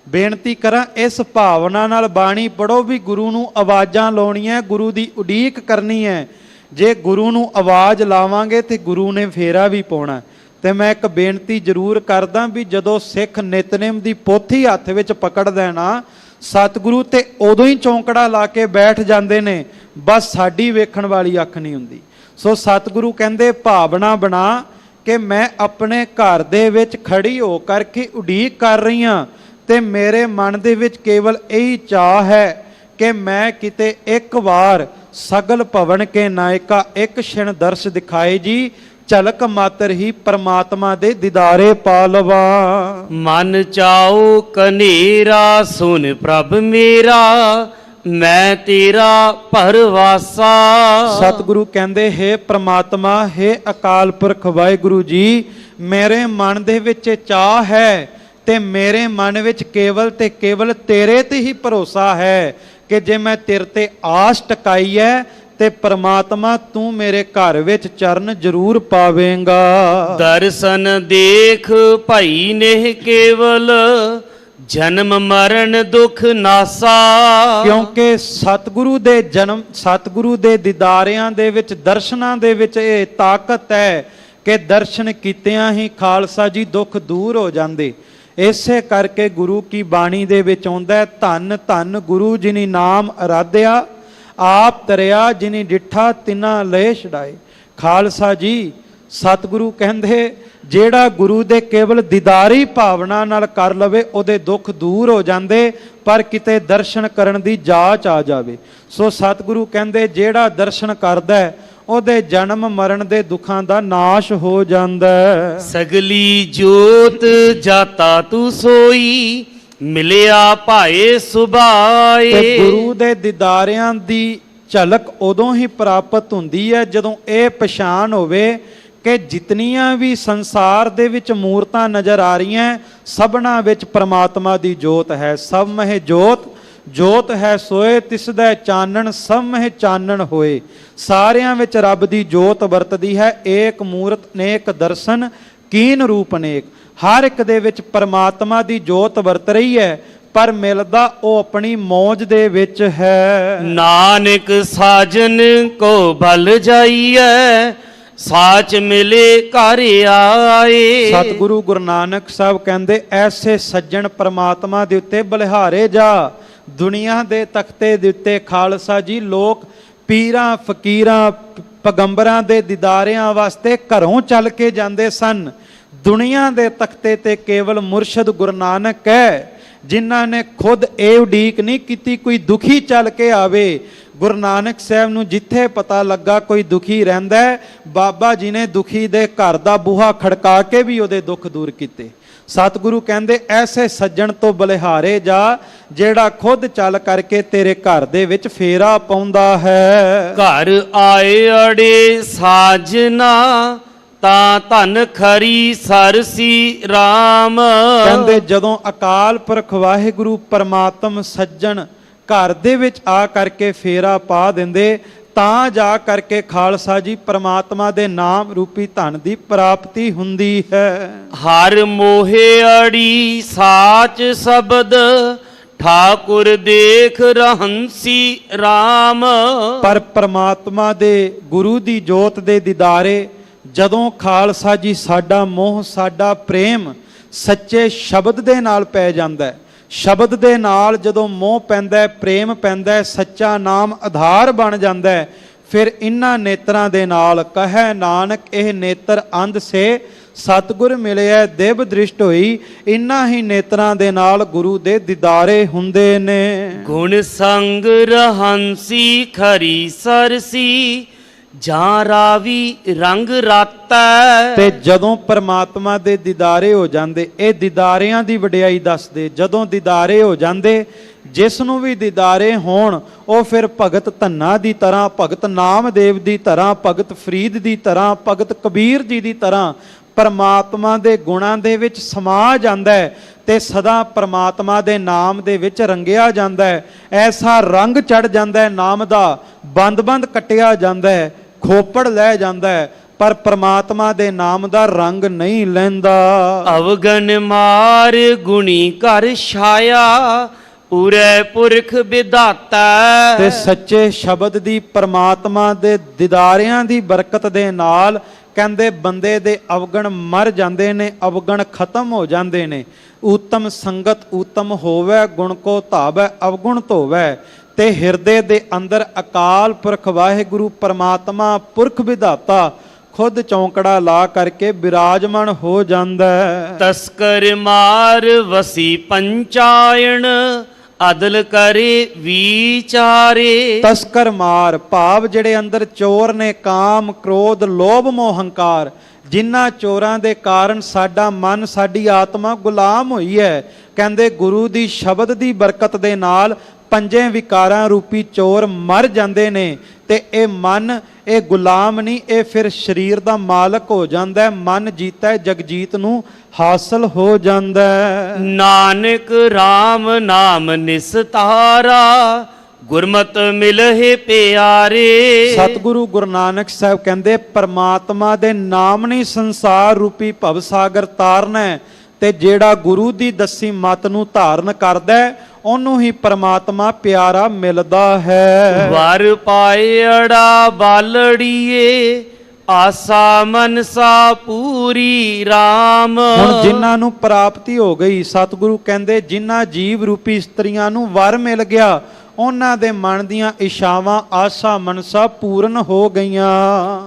ਬੇਨਤੀ ਕਰਾਂ ਇਸ ਭਾਵਨਾ ਨਾਲ ਬਾਣੀ ਪੜ੍ਹੋ ਵੀ ਗੁਰੂ ਨੂੰ ਆਵਾਜ਼ਾਂ ਲਾਉਣੀਆਂ, ਗੁਰੂ ਦੀ ਉਡੀਕ ਕਰਨੀ ਹੈ। ਜੇ ਗੁਰੂ ਨੂੰ ਆਵਾਜ਼ ਲਾਵਾਂਗੇ ਤੇ ਗੁਰੂ ਨੇ ਫੇਰਾ ਵੀ ਪਾਉਣਾ। ਤੇ ਮੈਂ ਇੱਕ ਬੇਨਤੀ ਜ਼ਰੂਰ ਕਰਦਾ ਵੀ ਜਦੋਂ ਸਿੱਖ ਨਿਤਨੇਮ ਦੀ ਪੋਥੀ ਹੱਥ ਵਿੱਚ ਪਕੜ ਦੇਣਾ ਸਤਿਗੁਰੂ ਤੇ ਉਦੋਂ ਹੀ ਚੌਂਕੜਾ ਲਾ ਕੇ ਬੈਠ ਜਾਂਦੇ ਨੇ, ਬਸ ਸਾਡੀ ਵੇਖਣ ਵਾਲੀ ਅੱਖ ਨਹੀਂ ਹੁੰਦੀ। ਸੋ ਸਤਿਗੁਰੂ ਕਹਿੰਦੇ ਭਾਵਨਾ ਬਣਾ ਕਿ ਮੈਂ ਆਪਣੇ ਘਰ ਦੇ ਵਿੱਚ ਖੜੀ ਹੋ ਕਰਕੇ ਉਡੀਕ ਕਰ ਰਹੀ ਹਾਂ ਤੇ ਮੇਰੇ ਮਨ ਦੇ ਵਿੱਚ ਕੇਵਲ ਇਹੀ ਚਾਹ ਹੈ ਕਿ ਮੈਂ ਕਿਤੇ ਇੱਕ ਵਾਰ ਸਗਲ ਭਵਨ ਕੇ ਨਾਇਕਾ ਇੱਕ ਛਿਣ ਦਰਸ਼ ਦਿਖਾਏ ਜੀ, ਝਲਕ ਮਾਤਰ ਹੀ ਪਰਮਾਤਮਾ ਦੇ ਦੀਦਾਰੇ ਪਾ ਲਵਾਂ। ਮਨ ਚਾਉ ਕਨੇਰਾ ਸੁਨ ਪ੍ਰਭ ਮੇਰਾ, ਮੈਂ ਤੇਰਾ ਪਰਵਾਸਾ। ਸਤਿਗੁਰੂ ਕਹਿੰਦੇ ਹੈ ਪ੍ਰਮਾਤਮਾ, ਹੈ ਅਕਾਲ ਪੁਰਖ ਵਾਹਿਗੁਰੂ ਜੀ, ਮੇਰੇ ਮਨ ਦੇ ਵਿੱਚ ਚਾਹ ਹੈ ਤੇ ਮੇਰੇ ਮਨ ਵਿੱਚ ਕੇਵਲ ਤੇ ਕੇਵਲ ਤੇਰੇ ਤੇ ਹੀ ਭਰੋਸਾ ਹੈ ਕਿ ਜੇ ਮੈਂ ਤੇਰੇ ਤੇ ਆਸ ਟਿਕਾਈ ਹੈ ਤੇ ਪ੍ਰਮਾਤਮਾ ਤੂੰ ਮੇਰੇ ਘਰ ਵਿੱਚ ਚਰਨ ਜ਼ਰੂਰ ਪਾਵੇਂਗਾ। ਦਰਸ਼ਨ ਦੇਖ ਭਾਈ ਨੇ ਕੇਵਲ, ਜਨਮ ਮਰਨ ਦੁਖ ਨਾਸਾ। ਕਿਉਂਕਿ ਸਤਿਗੁਰੂ ਦੇ ਜਨਮ ਸਤਿਗੁਰੂ ਦੇ ਦੀਦਾਰਿਆਂ ਦੇ ਵਿੱਚ ਦਰਸ਼ਨਾਂ ਦੇ ਵਿੱਚ ਇਹ ਤਾਕਤ ਹੈ ਕਿ ਦਰਸ਼ਨ ਕੀਤਿਆਂ ਹੀ ਖਾਲਸਾ ਜੀ ਦੁੱਖ ਦੂਰ ਹੋ ਜਾਂਦੇ। ਇਸੇ ਕਰਕੇ ਗੁਰੂ ਕੀ ਬਾਣੀ ਦੇ ਵਿੱਚ ਆਉਂਦਾ, ਧੰਨ ਧੰਨ ਗੁਰੂ ਜਿਨੀ ਨਾਮ ਅਰਾਧਿਆ, ਆਪ ਤਰਿਆ ਜਿਨੀ ਡਿਠਾ ਤਿਨਾ ਲਏ ਛਡਾਏ। ਖਾਲਸਾ ਜੀ, ਸਤਿਗੁਰੂ ਕਹਿੰਦੇ ਜਿਹੜਾ ਗੁਰੂ ਦੇ ਕੇਵਲ ਦੀਦਾਰੀ ਭਾਵਨਾ ਨਾਲ ਕਰ ਲਵੇ ਉਹਦੇ ਦੁੱਖ ਦੂਰ ਹੋ ਜਾਂਦੇ, ਪਰ ਕਿਤੇ ਦਰਸ਼ਨ ਕਰਨ ਦੀ ਜਾਚ ਆ ਜਾਵੇ। ਸੋ ਸਤਿਗੁਰੂ ਕਹਿੰਦੇ ਜਿਹੜਾ ਦਰਸ਼ਨ ਕਰਦਾ ਹੈ ਉਹਦੇ ਜਨਮ ਮਰਨ ਦੇ ਦੁੱਖਾਂ ਦਾ ਨਾਸ਼ ਹੋ ਜਾਂਦਾ ਹੈ। ਸਗਲੀ ਜੋਤ ਜਾਤਾ ਤੂੰ ਸੋਈ, ਮਿਲਿਆ ਭਾਏ ਸੁਭਾਏ। ਤੇ ਗੁਰੂ ਦੇ ਦੀਦਾਰਿਆਂ ਦੀ ਝਲਕ ਉਦੋਂ ਹੀ ਪ੍ਰਾਪਤ ਹੁੰਦੀ ਹੈ ਜਦੋਂ ਇਹ ਪਛਾਣ ਹੋਵੇ ਕਿ ਜਿਤਨੀਆਂ ਵੀ ਸੰਸਾਰ ਦੇ ਵਿੱਚ ਮੂਰਤਾਂ ਨਜ਼ਰ ਆ ਰਹੀਆਂ, ਸਭਨਾ ਵਿੱਚ ਪ੍ਰਮਾਤਮਾ ਦੀ ਜੋਤ ਹੈ। ਸਭ ਮਹਿ ਜੋਤ, ਜੋਤ ਹੈ ਸੋਏ ਤਿਸਦਾ ਚਾਨਣ, ਸਭ ਮਹਿ ਚਾਨਣ ਹੋਏ। ਸਾਰਿਆਂ ਵਿੱਚ ਰੱਬ ਦੀ ਜੋਤ ਵਰਤਦੀ ਹੈ। ਏਕ ਮੂਰਤ ਅਨੇਕ ਦਰਸ਼ਨ, ਕੀਨ ਰੂਪ ਅਨੇਕ। ਹਰ ਇੱਕ ਦੇ ਵਿੱਚ ਪਰਮਾਤਮਾ ਦੀ ਜੋਤ ਵਰਤ ਰਹੀ ਹੈ, ਪਰ ਮਿਲਦਾ ਉਹ ਆਪਣੀ ਮੌਜ ਦੇ ਵਿੱਚ ਹੈ। ਨਾਨਕ ਸਾਜਨ ਕੋ ਭਲ ਜਾਈਐ, ਸਾਚ ਮਿਲੇ ਘਰ ਆਏ। ਸਤਿਗੁਰੂ ਗੁਰੂ ਨਾਨਕ ਸਾਹਿਬ ਕਹਿੰਦੇ ਐਸੇ ਸੱਜਣ ਪਰਮਾਤਮਾ ਦੇ ਉੱਤੇ ਬਲਿਹਾਰੇ ਜਾ। ਦੁਨੀਆ ਦੇ ਤਖਤੇ ਦੇ ਉੱਤੇ ਖਾਲਸਾ ਜੀ ਲੋਕ ਪੀਰਾਂ ਫਕੀਰਾਂ ਪੈਗੰਬਰਾਂ ਦੇ ਦੀਦਾਰਿਆਂ ਵਾਸਤੇ ਘਰੋਂ ਚੱਲ ਕੇ ਜਾਂਦੇ ਸਨ। ਦੁਨੀਆ ਦੇ ਤਖਤੇ ਤੇ ਕੇਵਲ ਮੁਰਸ਼ਦ ਗੁਰੂ ਨਾਨਕ ਹੈ ਜਿਨ੍ਹਾਂ ਨੇ ਖੁਦ ਇਹ ਉਡੀਕ ਨਹੀਂ ਕੀਤੀ ਕੋਈ ਦੁਖੀ ਚੱਲ ਕੇ ਆਵੇ। ਗੁਰੂ ਨਾਨਕ ਸਾਹਿਬ ਨੂੰ ਜਿੱਥੇ ਪਤਾ ਲੱਗਾ ਕੋਈ ਦੁਖੀ ਰਹਿੰਦਾ ਹੈ, ਬਾਬਾ ਜੀ ਨੇ ਦੁਖੀ ਦੇ ਘਰ ਦਾ ਬੂਹਾ ਖੜਕਾ ਕੇ ਵੀ ਉਹਦੇ ਦੁੱਖ ਦੂਰ ਕੀਤੇ। ਸਤਿਗੁਰੂ ਕਹਿੰਦੇ ਐਸੇ ਸੱਜਣ ਤੋਂ ਬਲਿਹਾਰੇ ਜਾ ਜਿਹੜਾ ਖੁਦ ਚੱਲ ਕਰਕੇ ਤੇਰੇ ਘਰ ਦੇ ਵਿੱਚ ਫੇਰਾ ਪਾਉਂਦਾ ਹੈ। ਘਰ ਆਏ ਅੜੇ ਸਾਜਨਾ, ਤਾਂ ਧਨ ਖਰੀ ਸਰਸੀ RAM। ਕਹਿੰਦੇ ਜਦੋਂ ਅਕਾਲ ਪੁਰਖ ਵਾਹਿਗੁਰੂ ਪਰਮਾਤਮ ਸੱਜਣ ਘਰ ਦੇ ਵਿੱਚ ਆ ਕਰਕੇ ਫੇਰਾ ਪਾ ਦਿੰਦੇ, ਤਾਂ ਜਾ ਕਰਕੇ ਖਾਲਸਾ ਜੀ ਪਰਮਾਤਮਾ ਦੇ ਨਾਮ ਰੂਪੀ ਧਨ ਦੀ ਪ੍ਰਾਪਤੀ ਹੁੰਦੀ ਹੈ। ਹਰ ਮੋਹੇ ਅੜੀ ਸਾਚ ਸ਼ਬਦ, ਠਾਕੁਰ ਦੇਖ ਰਹੰਸੀ RAM। ਪਰ ਪਰਮਾਤਮਾ ਦੇ ਗੁਰੂ ਦੀ ਜੋਤ ਦੇ ਦੀਦਾਰੇ ਜਦੋਂ ਖਾਲਸਾ ਜੀ ਸਾਡਾ ਮੋਹ ਸਾਡਾ ਪ੍ਰੇਮ ਸੱਚੇ ਸ਼ਬਦ ਦੇ ਨਾਲ ਪੈ ਜਾਂਦਾ ਹੈ, ਸ਼ਬਦ ਦੇ ਨਾਲ ਜਦੋਂ ਮੋਹ ਪੈਂਦਾ ਹੈ, ਪ੍ਰੇਮ ਪੈਂਦਾ ਹੈ, ਸੱਚਾ ਨਾਮ ਆਧਾਰ ਬਣ ਜਾਂਦਾ ਹੈ, ਫਿਰ ਇਹਨਾਂ ਨੇਤਰਾਂ ਦੇ ਨਾਲ ਕਹੈ ਨਾਨਕ ਇਹ ਨੇਤਰ ਅੰਧ ਸੇ, ਸਤਿਗੁਰ ਮਿਲਿਆ ਦਿਵ ਦ੍ਰਿਸ਼ਟ ਹੋਈ। ਇਨ੍ਹਾਂ ਹੀ ਨੇਤਰਾਂ ਦੇ ਨਾਲ ਗੁਰੂ ਦੇ ਦੀਦਾਰੇ ਹੁੰਦੇ ਨੇ। ਗੁਣ ਸੰਗ ਰਹੰਸੀ ਖਰੀ ਸਰਸੀ, ਜਾਂ ਰਾਵੀ ਰੰਗ ਰਾਤੈ। ਤੇ ਜਦੋਂ ਪਰਮਾਤਮਾ ਦੇ ਦੀਦਾਰੇ ਹੋ ਜਾਂਦੇ, ਇਹ ਦੀਦਾਰਿਆਂ ਦੀ ਵਡਿਆਈ ਦੱਸਦੇ। ਜਦੋਂ ਦੀਦਾਰੇ ਹੋ ਜਾਂਦੇ, ਜਿਸ ਨੂੰ ਵੀ ਦੀਦਾਰੇ ਹੋਣ ਉਹ ਫਿਰ ਭਗਤ ਧੰਨਾ ਦੀ ਤਰ੍ਹਾਂ, ਭਗਤ ਨਾਮਦੇਵ ਦੀ ਤਰ੍ਹਾਂ, ਭਗਤ ਫਰੀਦ ਦੀ ਤਰ੍ਹਾਂ, ਭਗਤ ਕਬੀਰ ਜੀ ਦੀ ਤਰ੍ਹਾਂ ਪਰਮਾਤਮਾ ਦੇ ਗੁਣਾਂ ਦੇ ਵਿੱਚ ਸਮਾ ਜਾਂਦਾ ਹੈ ਤੇ ਸਦਾ ਪਰਮਾਤਮਾ ਦੇ ਨਾਮ ਦੇ ਵਿੱਚ ਰੰਗਿਆ ਜਾਂਦਾ ਹੈ। ਐਸਾ ਰੰਗ ਚੜ ਜਾਂਦਾ ਹੈ ਨਾਮ ਦਾ, ਬੰਦ-ਬੰਦ ਕੱਟਿਆ ਜਾਂਦਾ ਹੈ, ਖੋਪੜ ਲੈ ਜਾਂਦਾ ਹੈ, ਪਰ ਪ੍ਰਮਾਤਮਾ ਦੇ ਨਾਮ ਦਾ ਰੰਗ ਨਹੀਂ ਲੈਂਦਾ। ਅਵਗਨ ਮਾਰ ਗੁਣੀ ਘਰ ਛਾਇਆ, ਪੂਰੇ ਪੁਰਖ ਵਿਧਾਤਾ। ਤੇ ਸੱਚੇ ਸ਼ਬਦ ਦੀ ਪਰਮਾਤਮਾ ਦੇ ਦੀਦਾਰਿਆਂ ਦੀ ਬਰਕਤ ਦੇ ਨਾਲ ਕਹਿੰਦੇ ਬੰਦੇ ਦੇ ਅਵਗਣ ਮਰ ਜਾਂਦੇ ਨੇ, ਅਵਗਣ ਖਤਮ ਹੋ ਜਾਂਦੇ ਨੇ। ਊਤਮ ਸੰਗਤ ਊਤਮ ਹੋਵੇ, ਗੁਣ ਕੋ ਧਾਵੈ ਅਵਗੁਣ ਧੋਵੈ। ਤੇ ਹਿਰਦੇ ਦੇ ਅੰਦਰ ਅਕਾਲ ਪੁਰਖ ਵਾਹਿਗੁਰੂ ਪਰਮਾਤਮਾ ਪੁਰਖ ਵਿਧਾਤਾ ਖੁਦ ਚੌਂਕੜਾ ਲਾ ਕਰਕੇ ਬਿਰਾਜਮਾਨ ਹੋ ਜਾਂਦਾ ਹੈ। ਤਸਕਰ ਮਾਰ ਵਸੀ ਪੰਚਾਇਣ, ਅਦਲ ਕਰੇ ਵਿਚਾਰੇ। ਤਸਕਰ ਮਾਰ ਭਾਵ ਜਿਹੜੇ ਅੰਦਰ ਚੋਰ ਨੇ, ਕਾਮ ਕ੍ਰੋਧ ਲੋਭ ਮੋਹ ਹੰਕਾਰ, ਜਿਨ੍ਹਾਂ ਚੋਰਾਂ ਦੇ ਕਾਰਨ ਸਾਡਾ ਮਨ ਸਾਡੀ ਆਤਮਾ ਗੁਲਾਮ ਹੋਈ ਹੈ। ਕਹਿੰਦੇ ਗੁਰੂ ਦੀ ਸ਼ਬਦ ਦੀ ਬਰਕਤ ਦੇ ਨਾਲ ਪੰਜੇ ਵਿਕਾਰਾਂ ਰੂਪੀ ਚੋਰ ਮਰ ਜਾਂਦੇ ਨੇ ਤੇ ਇਹ ਮਨ ਇਹ ਗੁਲਾਮ ਨਹੀਂ, ਇਹ ਫਿਰ ਸਰੀਰ ਦਾ ਮਾਲਕ ਹੋ ਜਾਂਦਾ ਹੈ। ਮਨ ਜੀਤਾ ਜਗਜੀਤ ਨੂੰ ਹਾਸਲ ਹੋ ਜਾਂਦਾ ਹੈ। ਨਾਨਕ RAM ਨਾਮ ਨਿਸਤਾਰਾ, ਗੁਰਮਤਿ ਮਿਲਹਿ ਪਿਆਰੇ। ਸਤਿਗੁਰੂ ਗੁਰੂ ਨਾਨਕ ਸਾਹਿਬ ਕਹਿੰਦੇ ਪਰਮਾਤਮਾ ਦੇ ਨਾਮ ਨੇ ਸੰਸਾਰ ਰੂਪੀ ਭਵ ਸਾਗਰ ਤਾਰਨਾ ਹੈ ਤੇ ਜਿਹੜਾ ਗੁਰੂ ਦੀ ਦੱਸੀ ਮਤ ਨੂੰ ਧਾਰਨ ਕਰਦਾ ਹੈ ਉਹਨੂੰ ਹੀ ਪਰਮਾਤਮਾ ਪਿਆਰਾ ਮਿਲਦਾ ਹੈ। ਵਰ ਪਾਏ ਅੜਾ ਬਾਲੜੀਏ, ਆਸਾ ਮਨਸਾ ਪੂਰੀ RAM। ਹੁਣ ਜਿਨ੍ਹਾਂ ਨੂੰ ਪ੍ਰਾਪਤੀ ਹੋ ਗਈ, ਸਤਿਗੁਰੂ ਕਹਿੰਦੇ ਜਿਨ੍ਹਾਂ ਜੀਵ ਰੂਪੀ ਇਸਤਰੀਆਂ ਨੂੰ ਵਰ ਮਿਲ ਗਿਆ ਉਹਨਾਂ ਦੇ ਮਨ ਦੀਆਂ ਇਛਾਵਾਂ ਆਸਾ ਮਨਸਾ ਪੂਰਨ ਹੋ ਗਈਆਂ।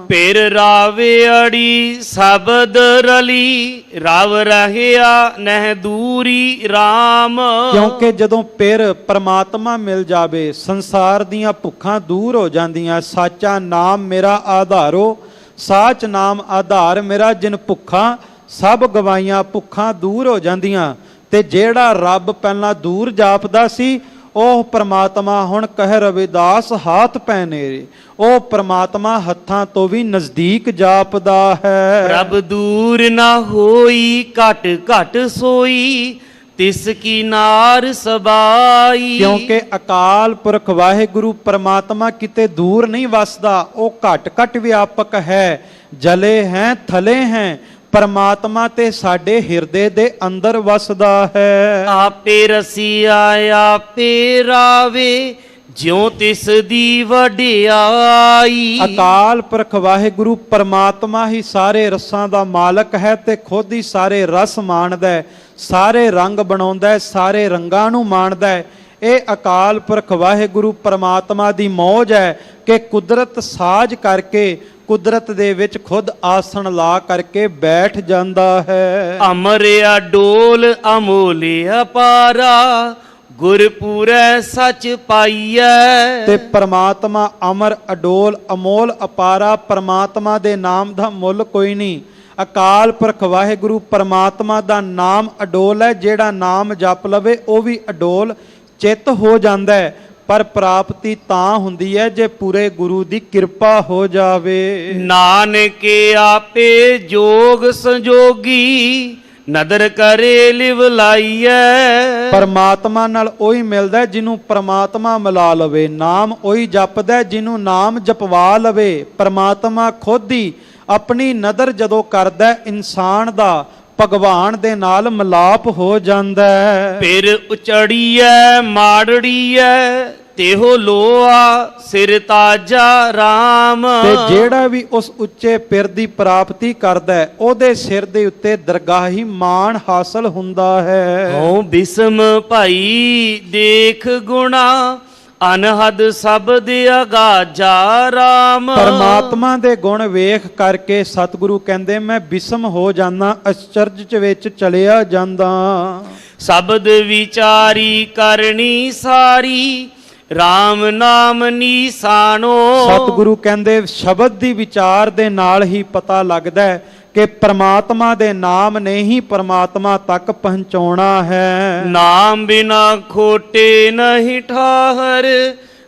ਫਿਰ ਰਾਵੇ ਅੜੀ ਸ਼ਬਦ ਰਲੀ ਰਵ ਰਹਿਆ ਨਹਿ ਦੂਰੀ RAM। ਕਿਉਂਕਿ ਜਦੋਂ ਫਿਰ ਪਰਮਾਤਮਾ ਮਿਲ ਜਾਵੇ ਸੰਸਾਰ ਦੀਆਂ ਭੁੱਖਾਂ ਦੂਰ ਹੋ ਜਾਂਦੀਆਂ। ਸਾਚਾ ਨਾਮ ਮੇਰਾ ਆਧਾਰੋ, ਸਾਚ ਨਾਮ ਆਧਾਰ ਮੇਰਾ, ਜਿਨ ਭੁੱਖਾਂ ਸਭ ਗਵਾਈਆਂ, ਭੁੱਖਾਂ ਦੂਰ ਹੋ ਜਾਂਦੀਆਂ। ਤੇ ਜਿਹੜਾ ਰੱਬ ਪਹਿਲਾਂ ਦੂਰ ਜਾਪਦਾ ਸੀ ਉਹ ਪ੍ਰਮਾਤਮਾ ਹੁਣ ਕਹਿ ਰਵਿਦਾਸ ਹਾਥ ਪੈ ਨੇਰੇ, ਉਹ ਪ੍ਰਮਾਤਮਾ ਹੱਥਾਂ ਤੋਂ ਵੀ ਨਜ਼ਦੀਕ ਜਾਪਦਾ ਹੈ। ਪ੍ਰਭ ਦੂਰ ਨਾ ਹੋਈ ਘਟ ਘਟ ਸੋਈ, ਤਿਸ ਕੀ ਨਾਰ ਸਬਾਈ। ਕਿਉਂਕਿ ਅਕਾਲ ਪੁਰਖ ਵਾਹਿਗੁਰੂ ਪ੍ਰਮਾਤਮਾ ਕਿਤੇ ਦੂਰ ਨਹੀਂ ਵਸਦਾ, ਉਹ ਘਟ ਘਟ ਵਿਆਪਕ ਹੈ, ਜਲੇ ਹੈ ਥਲੇ ਹੈ। ਪਰਮਾਤਮਾ ਤੇ ਸਾਡੇ ਹਿਰਦੇ ਦੇ ਅੰਦਰ ਵਸਦਾ ਹੈ। ਆਪੇ ਰਸੀਆ ਆਪੇ ਰਾਵੇ, ਜਿਉ ਤਿਸ ਦੀ ਵਡਿਆਈ। ਅਕਾਲ ਪੁਰਖ ਵਾਹਿਗੁਰੂ ਪਰਮਾਤਮਾ ਹੀ ਸਾਰੇ ਰਸਾਂ ਦਾ ਮਾਲਕ ਹੈ ਤੇ ਖੁਦ ਹੀ ਸਾਰੇ ਰਸ ਮਾਣਦਾ ਹੈ, ਸਾਰੇ ਰੰਗ ਬਣਾਉਂਦਾ ਹੈ, ਸਾਰੇ ਰੰਗਾਂ ਨੂੰ ਮਾਣਦਾ ਹੈ। ਇਹ ਅਕਾਲ ਪੁਰਖ ਵਾਹਿਗੁਰੂ ਪਰਮਾਤਮਾ ਦੀ ਮੌਜ ਹੈ ਕਿ ਕੁਦਰਤ ਸਾਜ ਕਰਕੇ ਕੁਦਰਤ ਦੇ ਵਿੱਚ ਖੁਦ ਆਸਣ ਲਾ ਕਰਕੇ ਬੈਠ ਜਾਂਦਾ ਹੈ। ਅਮਰਿਆ ਡੋਲ ਅਮੋਲ ਅਪਾਰਾ, ਗੁਰਪੂਰੈ ਸੱਚ ਪਾਈਐ। ਤੇ ਪਰਮਾਤਮਾ ਅਮਰ ਅਡੋਲ ਅਮੋਲ ਅਪਾਰਾ, ਪਰਮਾਤਮਾ ਦੇ ਨਾਮ ਦਾ ਮੁੱਲ ਕੋਈ ਨਹੀਂ। ਅਕਾਲ ਪੁਰਖ ਵਾਹਿਗੁਰੂ ਪਰਮਾਤਮਾ ਦਾ ਨਾਮ ਅਡੋਲ ਹੈ, ਜਿਹੜਾ ਨਾਮ ਜਪ ਲਵੇ ਉਹ ਵੀ ਅਡੋਲ ਚਿੱਤ ਹੋ ਜਾਂਦਾ ਹੈ। ਪਰ ਪ੍ਰਾਪਤੀ ਤਾਂ ਹੁੰਦੀ ਹੈ ਜੇ ਪੂਰੇ ਗੁਰੂ ਦੀ ਕਿਰਪਾ ਹੋ ਜਾਵੇ। ਨਾਨਕ ਆਪੇ ਜੋਗ ਸੰਜੋਗੀ, ਨਦਰ ਕਰੇ ਲਿਵ ਲਾਈਐ। ਪਰਮਾਤਮਾ ਨਾਲ ਉਹੀ ਮਿਲਦਾ ਜਿਹਨੂੰ ਪਰਮਾਤਮਾ ਮਿਲਾ ਲਵੇ, ਨਾਮ ਉਹੀ ਜਪਦਾ ਜਿਹਨੂੰ ਨਾਮ ਜਪਵਾ ਲਵੇ। ਪਰਮਾਤਮਾ ਖੁਦ ਹੀ ਆਪਣੀ ਨਦਰ ਜਦੋਂ ਕਰਦਾ ਇਨਸਾਨ ਦਾ ਭਗਵਾਨ ਦੇ ਨਾਲ ਮਿਲਾਪ ਹੋ ਜਾਂਦਾ ਹੈ। ਫਿਰ ਉਚੜੀਐ ਮਾੜੜੀਐ, ਤੇਹੋ ਲੋਆ ਸਿਰ ਤਾਜਾ RAM। ਤੇ ਜਿਹੜਾ ਵੀ ਉਸ ਉੱਚੇ ਪਿਰ ਦੀ ਪ੍ਰਾਪਤੀ ਕਰਦਾ ਹੈ ਉਹਦੇ ਸਿਰ ਦੇ ਉੱਤੇ ਦਰਗਾਹੀ ਮਾਣ ਹਾਸਲ ਹੁੰਦਾ ਹੈ। ਹਉ ਬਿਸਮ ਭਾਈ ਦੇਖ ਗੁਣਾ, ਅਨਹਦ ਸ਼ਬਦ ਅਗਾਜਾ RAM। ਪਰਮਾਤਮਾ ਦੇ ਗੁਣ ਵੇਖ ਕਰਕੇ ਸਤਿਗੁਰੂ ਕਹਿੰਦੇ ਮੈਂ ਬਿਸਮ ਹੋ ਜਾਂਦਾ, ਅਚਰਜ ਵਿੱਚ ਚਲਿਆ ਜਾਂਦਾ। ਸ਼ਬਦ ਵਿਚਾਰੀ ਕਰਨੀ ਸਾਰੀ, RAM ਨਾਮ ਨੀਸਾਨੋ। ਸਤਿਗੁਰੂ ਕਹਿੰਦੇ ਸ਼ਬਦ ਦੀ ਵਿਚਾਰ ਦੇ ਨਾਲ ਹੀ ਪਤਾ ਲੱਗਦਾ ਹੈ ਕਿ ਪਰਮਾਤਮਾ ਦੇ ਨਾਮ ਨੇ ਹੀ ਪਰਮਾਤਮਾ ਤੱਕ ਪਹੁੰਚਾਉਣਾ ਹੈ। ਨਾਮ ਬਿਨਾ ਖੋਟੇ ਨਹੀਂ ਠਾਹਰ,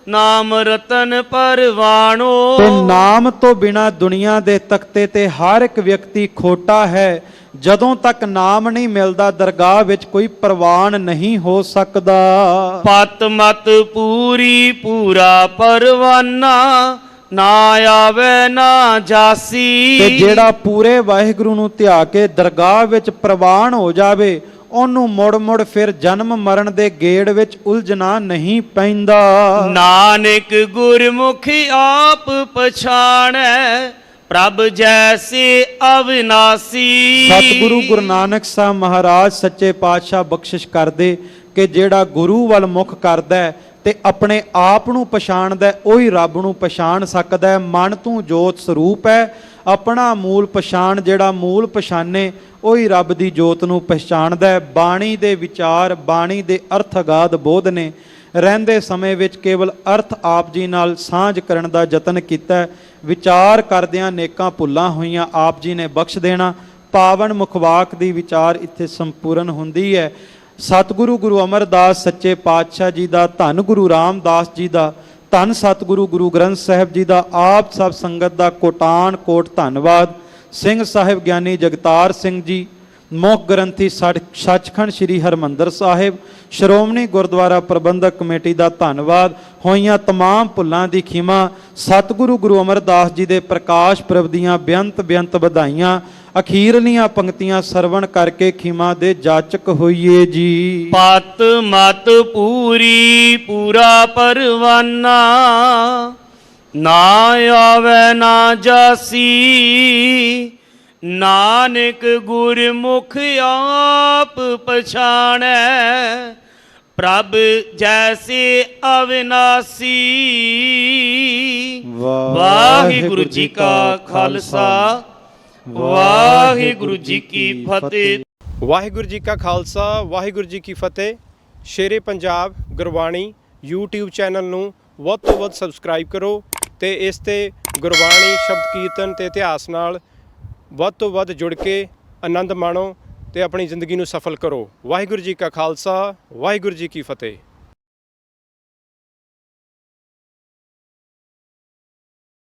ਨਾਮ ਰਤਨ ਪਰਵਾਣੋ। ਤੇ ਨਾਮ ਤੋਂ ਬਿਨਾ ਦੁਨੀਆ ਦੇ ਤਖਤੇ ਤੇ ਹਰ ਇੱਕ ਵਿਅਕਤੀ ਖੋਟਾ ਹੈ। ਜਦੋਂ ਤੱਕ ਨਾਮ ਨਹੀਂ ਮਿਲਦਾ ਦਰਗਾਹ ਵਿੱਚ ਕੋਈ ਪ੍ਰਵਾਨ ਨਹੀਂ ਹੋ ਸਕਦਾ। ਪਤ ਮਤ ਪੂਰੀ ਪੂਰਾ ਪਰਵਾਨਾ, ਨਾ ਆਵੇ ਨਾ ਜਾਸੀ। ਤੇ ਜਿਹੜਾ ਪੂਰੇ ਵਾਹਿਗੁਰੂ ਨੂੰ ਧਿਆ ਕੇ ਦਰਗਾਹ ਵਿੱਚ ਪ੍ਰਵਾਨ ਹੋ ਜਾਵੇ ਉਹਨੂੰ ਮੁੜ ਮੁੜ ਫਿਰ ਜਨਮ ਮਰਨ ਦੇ ਗੇੜ ਵਿੱਚ ਉਲਝਣਾ ਨਹੀਂ ਪੈਂਦਾ। ਨਾਨਕ ਗੁਰਮੁਖ ਆਪ ਪਛਾਣੈ, ਪ੍ਰਭ ਜੈਸੇ ਅਵਿਨਾਸੀ। ਸਤਿਗੁਰੂ ਗੁਰੂ ਨਾਨਕ ਸਾਹਿਬ ਮਹਾਰਾਜ ਸੱਚੇ ਪਾਤਸ਼ਾਹ ਬਖਸ਼ਿਸ਼ ਕਰਦੇ ਕਿ ਜਿਹੜਾ ਗੁਰੂ ਵੱਲ ਮੁਖ ਕਰਦਾ ਹੈ ਤੇ ਆਪਣੇ ਆਪ ਨੂੰ ਪਛਾਣਦਾ ਉਹੀ ਰੱਬ ਨੂੰ ਪਛਾਣ ਸਕਦਾ ਹੈ। ਮਨ ਤੂੰ ਜੋਤ ਸਰੂਪ ਹੈ, ਆਪਣਾ ਮੂਲ ਪਛਾਣ, ਜਿਹੜਾ ਮੂਲ ਪਛਾਣੇ ਉਹੀ ਰੱਬ ਦੀ ਜੋਤ ਨੂੰ ਪਛਾਣਦਾ ਹੈ। ਬਾਣੀ ਦੇ ਵਿਚਾਰ, ਬਾਣੀ ਦੇ ਅਰਥ ਅਗਾਧ ਬੋਧ ਨੇ। ਰਹਿੰਦੇ ਸਮੇਂ ਵਿੱਚ ਕੇਵਲ ਅਰਥ ਆਪ ਜੀ ਨਾਲ ਸਾਂਝ ਕਰਨ ਦਾ ਯਤਨ ਕੀਤਾ। ਵਿਚਾਰ ਕਰਦਿਆਂ ਨੇਕਾਂ ਭੁੱਲਾਂ ਹੋਈਆਂ ਆਪ ਜੀ ਨੇ ਬਖਸ਼ ਦੇਣਾ। ਪਾਵਨ ਮੁਖਵਾਕ ਦੀ ਵਿਚਾਰ ਇੱਥੇ ਸੰਪੂਰਨ ਹੁੰਦੀ ਹੈ। ਸਤਿਗੁਰੂ ਗੁਰੂ ਅਮਰਦਾਸ ਸੱਚੇ ਪਾਤਸ਼ਾਹ ਜੀ ਦਾ, ਧੰਨ ਗੁਰੂ ਰਾਮਦਾਸ ਜੀ ਦਾ, ਧੰਨ ਸਤਿਗੁਰੂ ਗੁਰੂ ਗ੍ਰੰਥ ਸਾਹਿਬ ਜੀ ਦਾ ਆਪ ਸਭ ਸੰਗਤ ਦਾ ਕੋਟਾਨ ਕੋਟ ਧੰਨਵਾਦ। ਸਿੰਘ ਸਾਹਿਬ ਗਿਆਨੀ ਜਗਤਾਰ ਸਿੰਘ ਜੀ, ਮੁੱਖ ਗ੍ਰੰਥੀ ਸੱਚਖੰਡ ਸ੍ਰੀ ਹਰਿਮੰਦਰ ਸਾਹਿਬ, ਸ਼੍ਰੋਮਣੀ ਗੁਰਦੁਆਰਾ ਪ੍ਰਬੰਧਕ ਕਮੇਟੀ ਦਾ ਧੰਨਵਾਦ। ਹੋਈਆਂ तमाम ਭੁੱਲਾਂ ਦੀ ਖਿਮਾ। ਸਤਿਗੁਰੂ ਗੁਰੂ ਅਮਰਦਾਸ ਜੀ ਦੇ ਪ੍ਰਕਾਸ਼ ਪੁਰਬ ਦੀਆਂ ਬੇਅੰਤ ਵਧਾਈਆਂ। ਅਖੀਰਲੀਆਂ ਪੰਕਤੀਆਂ ਸਰਵਣ ਕਰਕੇ ਖਿਮਾ ਦੇ ਜਾਚਕ ਹੋਈਏ ਜੀ। ਪਤ ਮਤ ਪੂਰੀ ਪੂਰਾ ਪਰਵਾਨਾ, ਨਾ ਆਵੇ ਨਾ ਜਾਸੀ। ਨਾਨਕ ਗੁਰਮੁਖ ਆਪ ਪਛਾਣੈ, ਪ੍ਰਭ ਜੈਸੇ ਅਵਿਨਾਸੀ। ਵਾਹਿਗੁਰੂ ਜੀ ਕਾ ਖਾਲਸਾ ਵਾਹਿਗੁਰੂ ਜੀ ਕੀ ਫਤਿਹ। ਵਾਹਿਗੁਰੂ ਜੀ ਕਾ ਖਾਲਸਾ ਵਾਹਿਗੁਰੂ ਜੀ ਕੀ ਫਤਿਹ। ਸ਼ੇਰੇ ਪੰਜਾਬ ਗੁਰਬਾਣੀ YouTube ਚੈਨਲ ਨੂੰ ਵੱਧ ਤੋਂ ਵੱਧ ਸਬਸਕ੍ਰਾਈਬ ਕਰੋ ਤੇ ਇਸ ਤੇ ਗੁਰਬਾਣੀ ਸ਼ਬਦ ਕੀਰਤਨ ਤੇ ਇਤਿਹਾਸ ਨਾਲ ਵੱਧ ਤੋਂ ਵੱਧ ਜੁੜ ਕੇ ਆਨੰਦ ਮਾਣੋ ਤੇ ਆਪਣੀ ਜ਼ਿੰਦਗੀ ਨੂੰ ਸਫਲ ਕਰੋ। ਵਾਹਿਗੁਰੂ ਜੀ ਕਾ ਖਾਲਸਾ ਵਾਹਿਗੁਰੂ ਜੀ ਕੀ ਫਤਿਹ।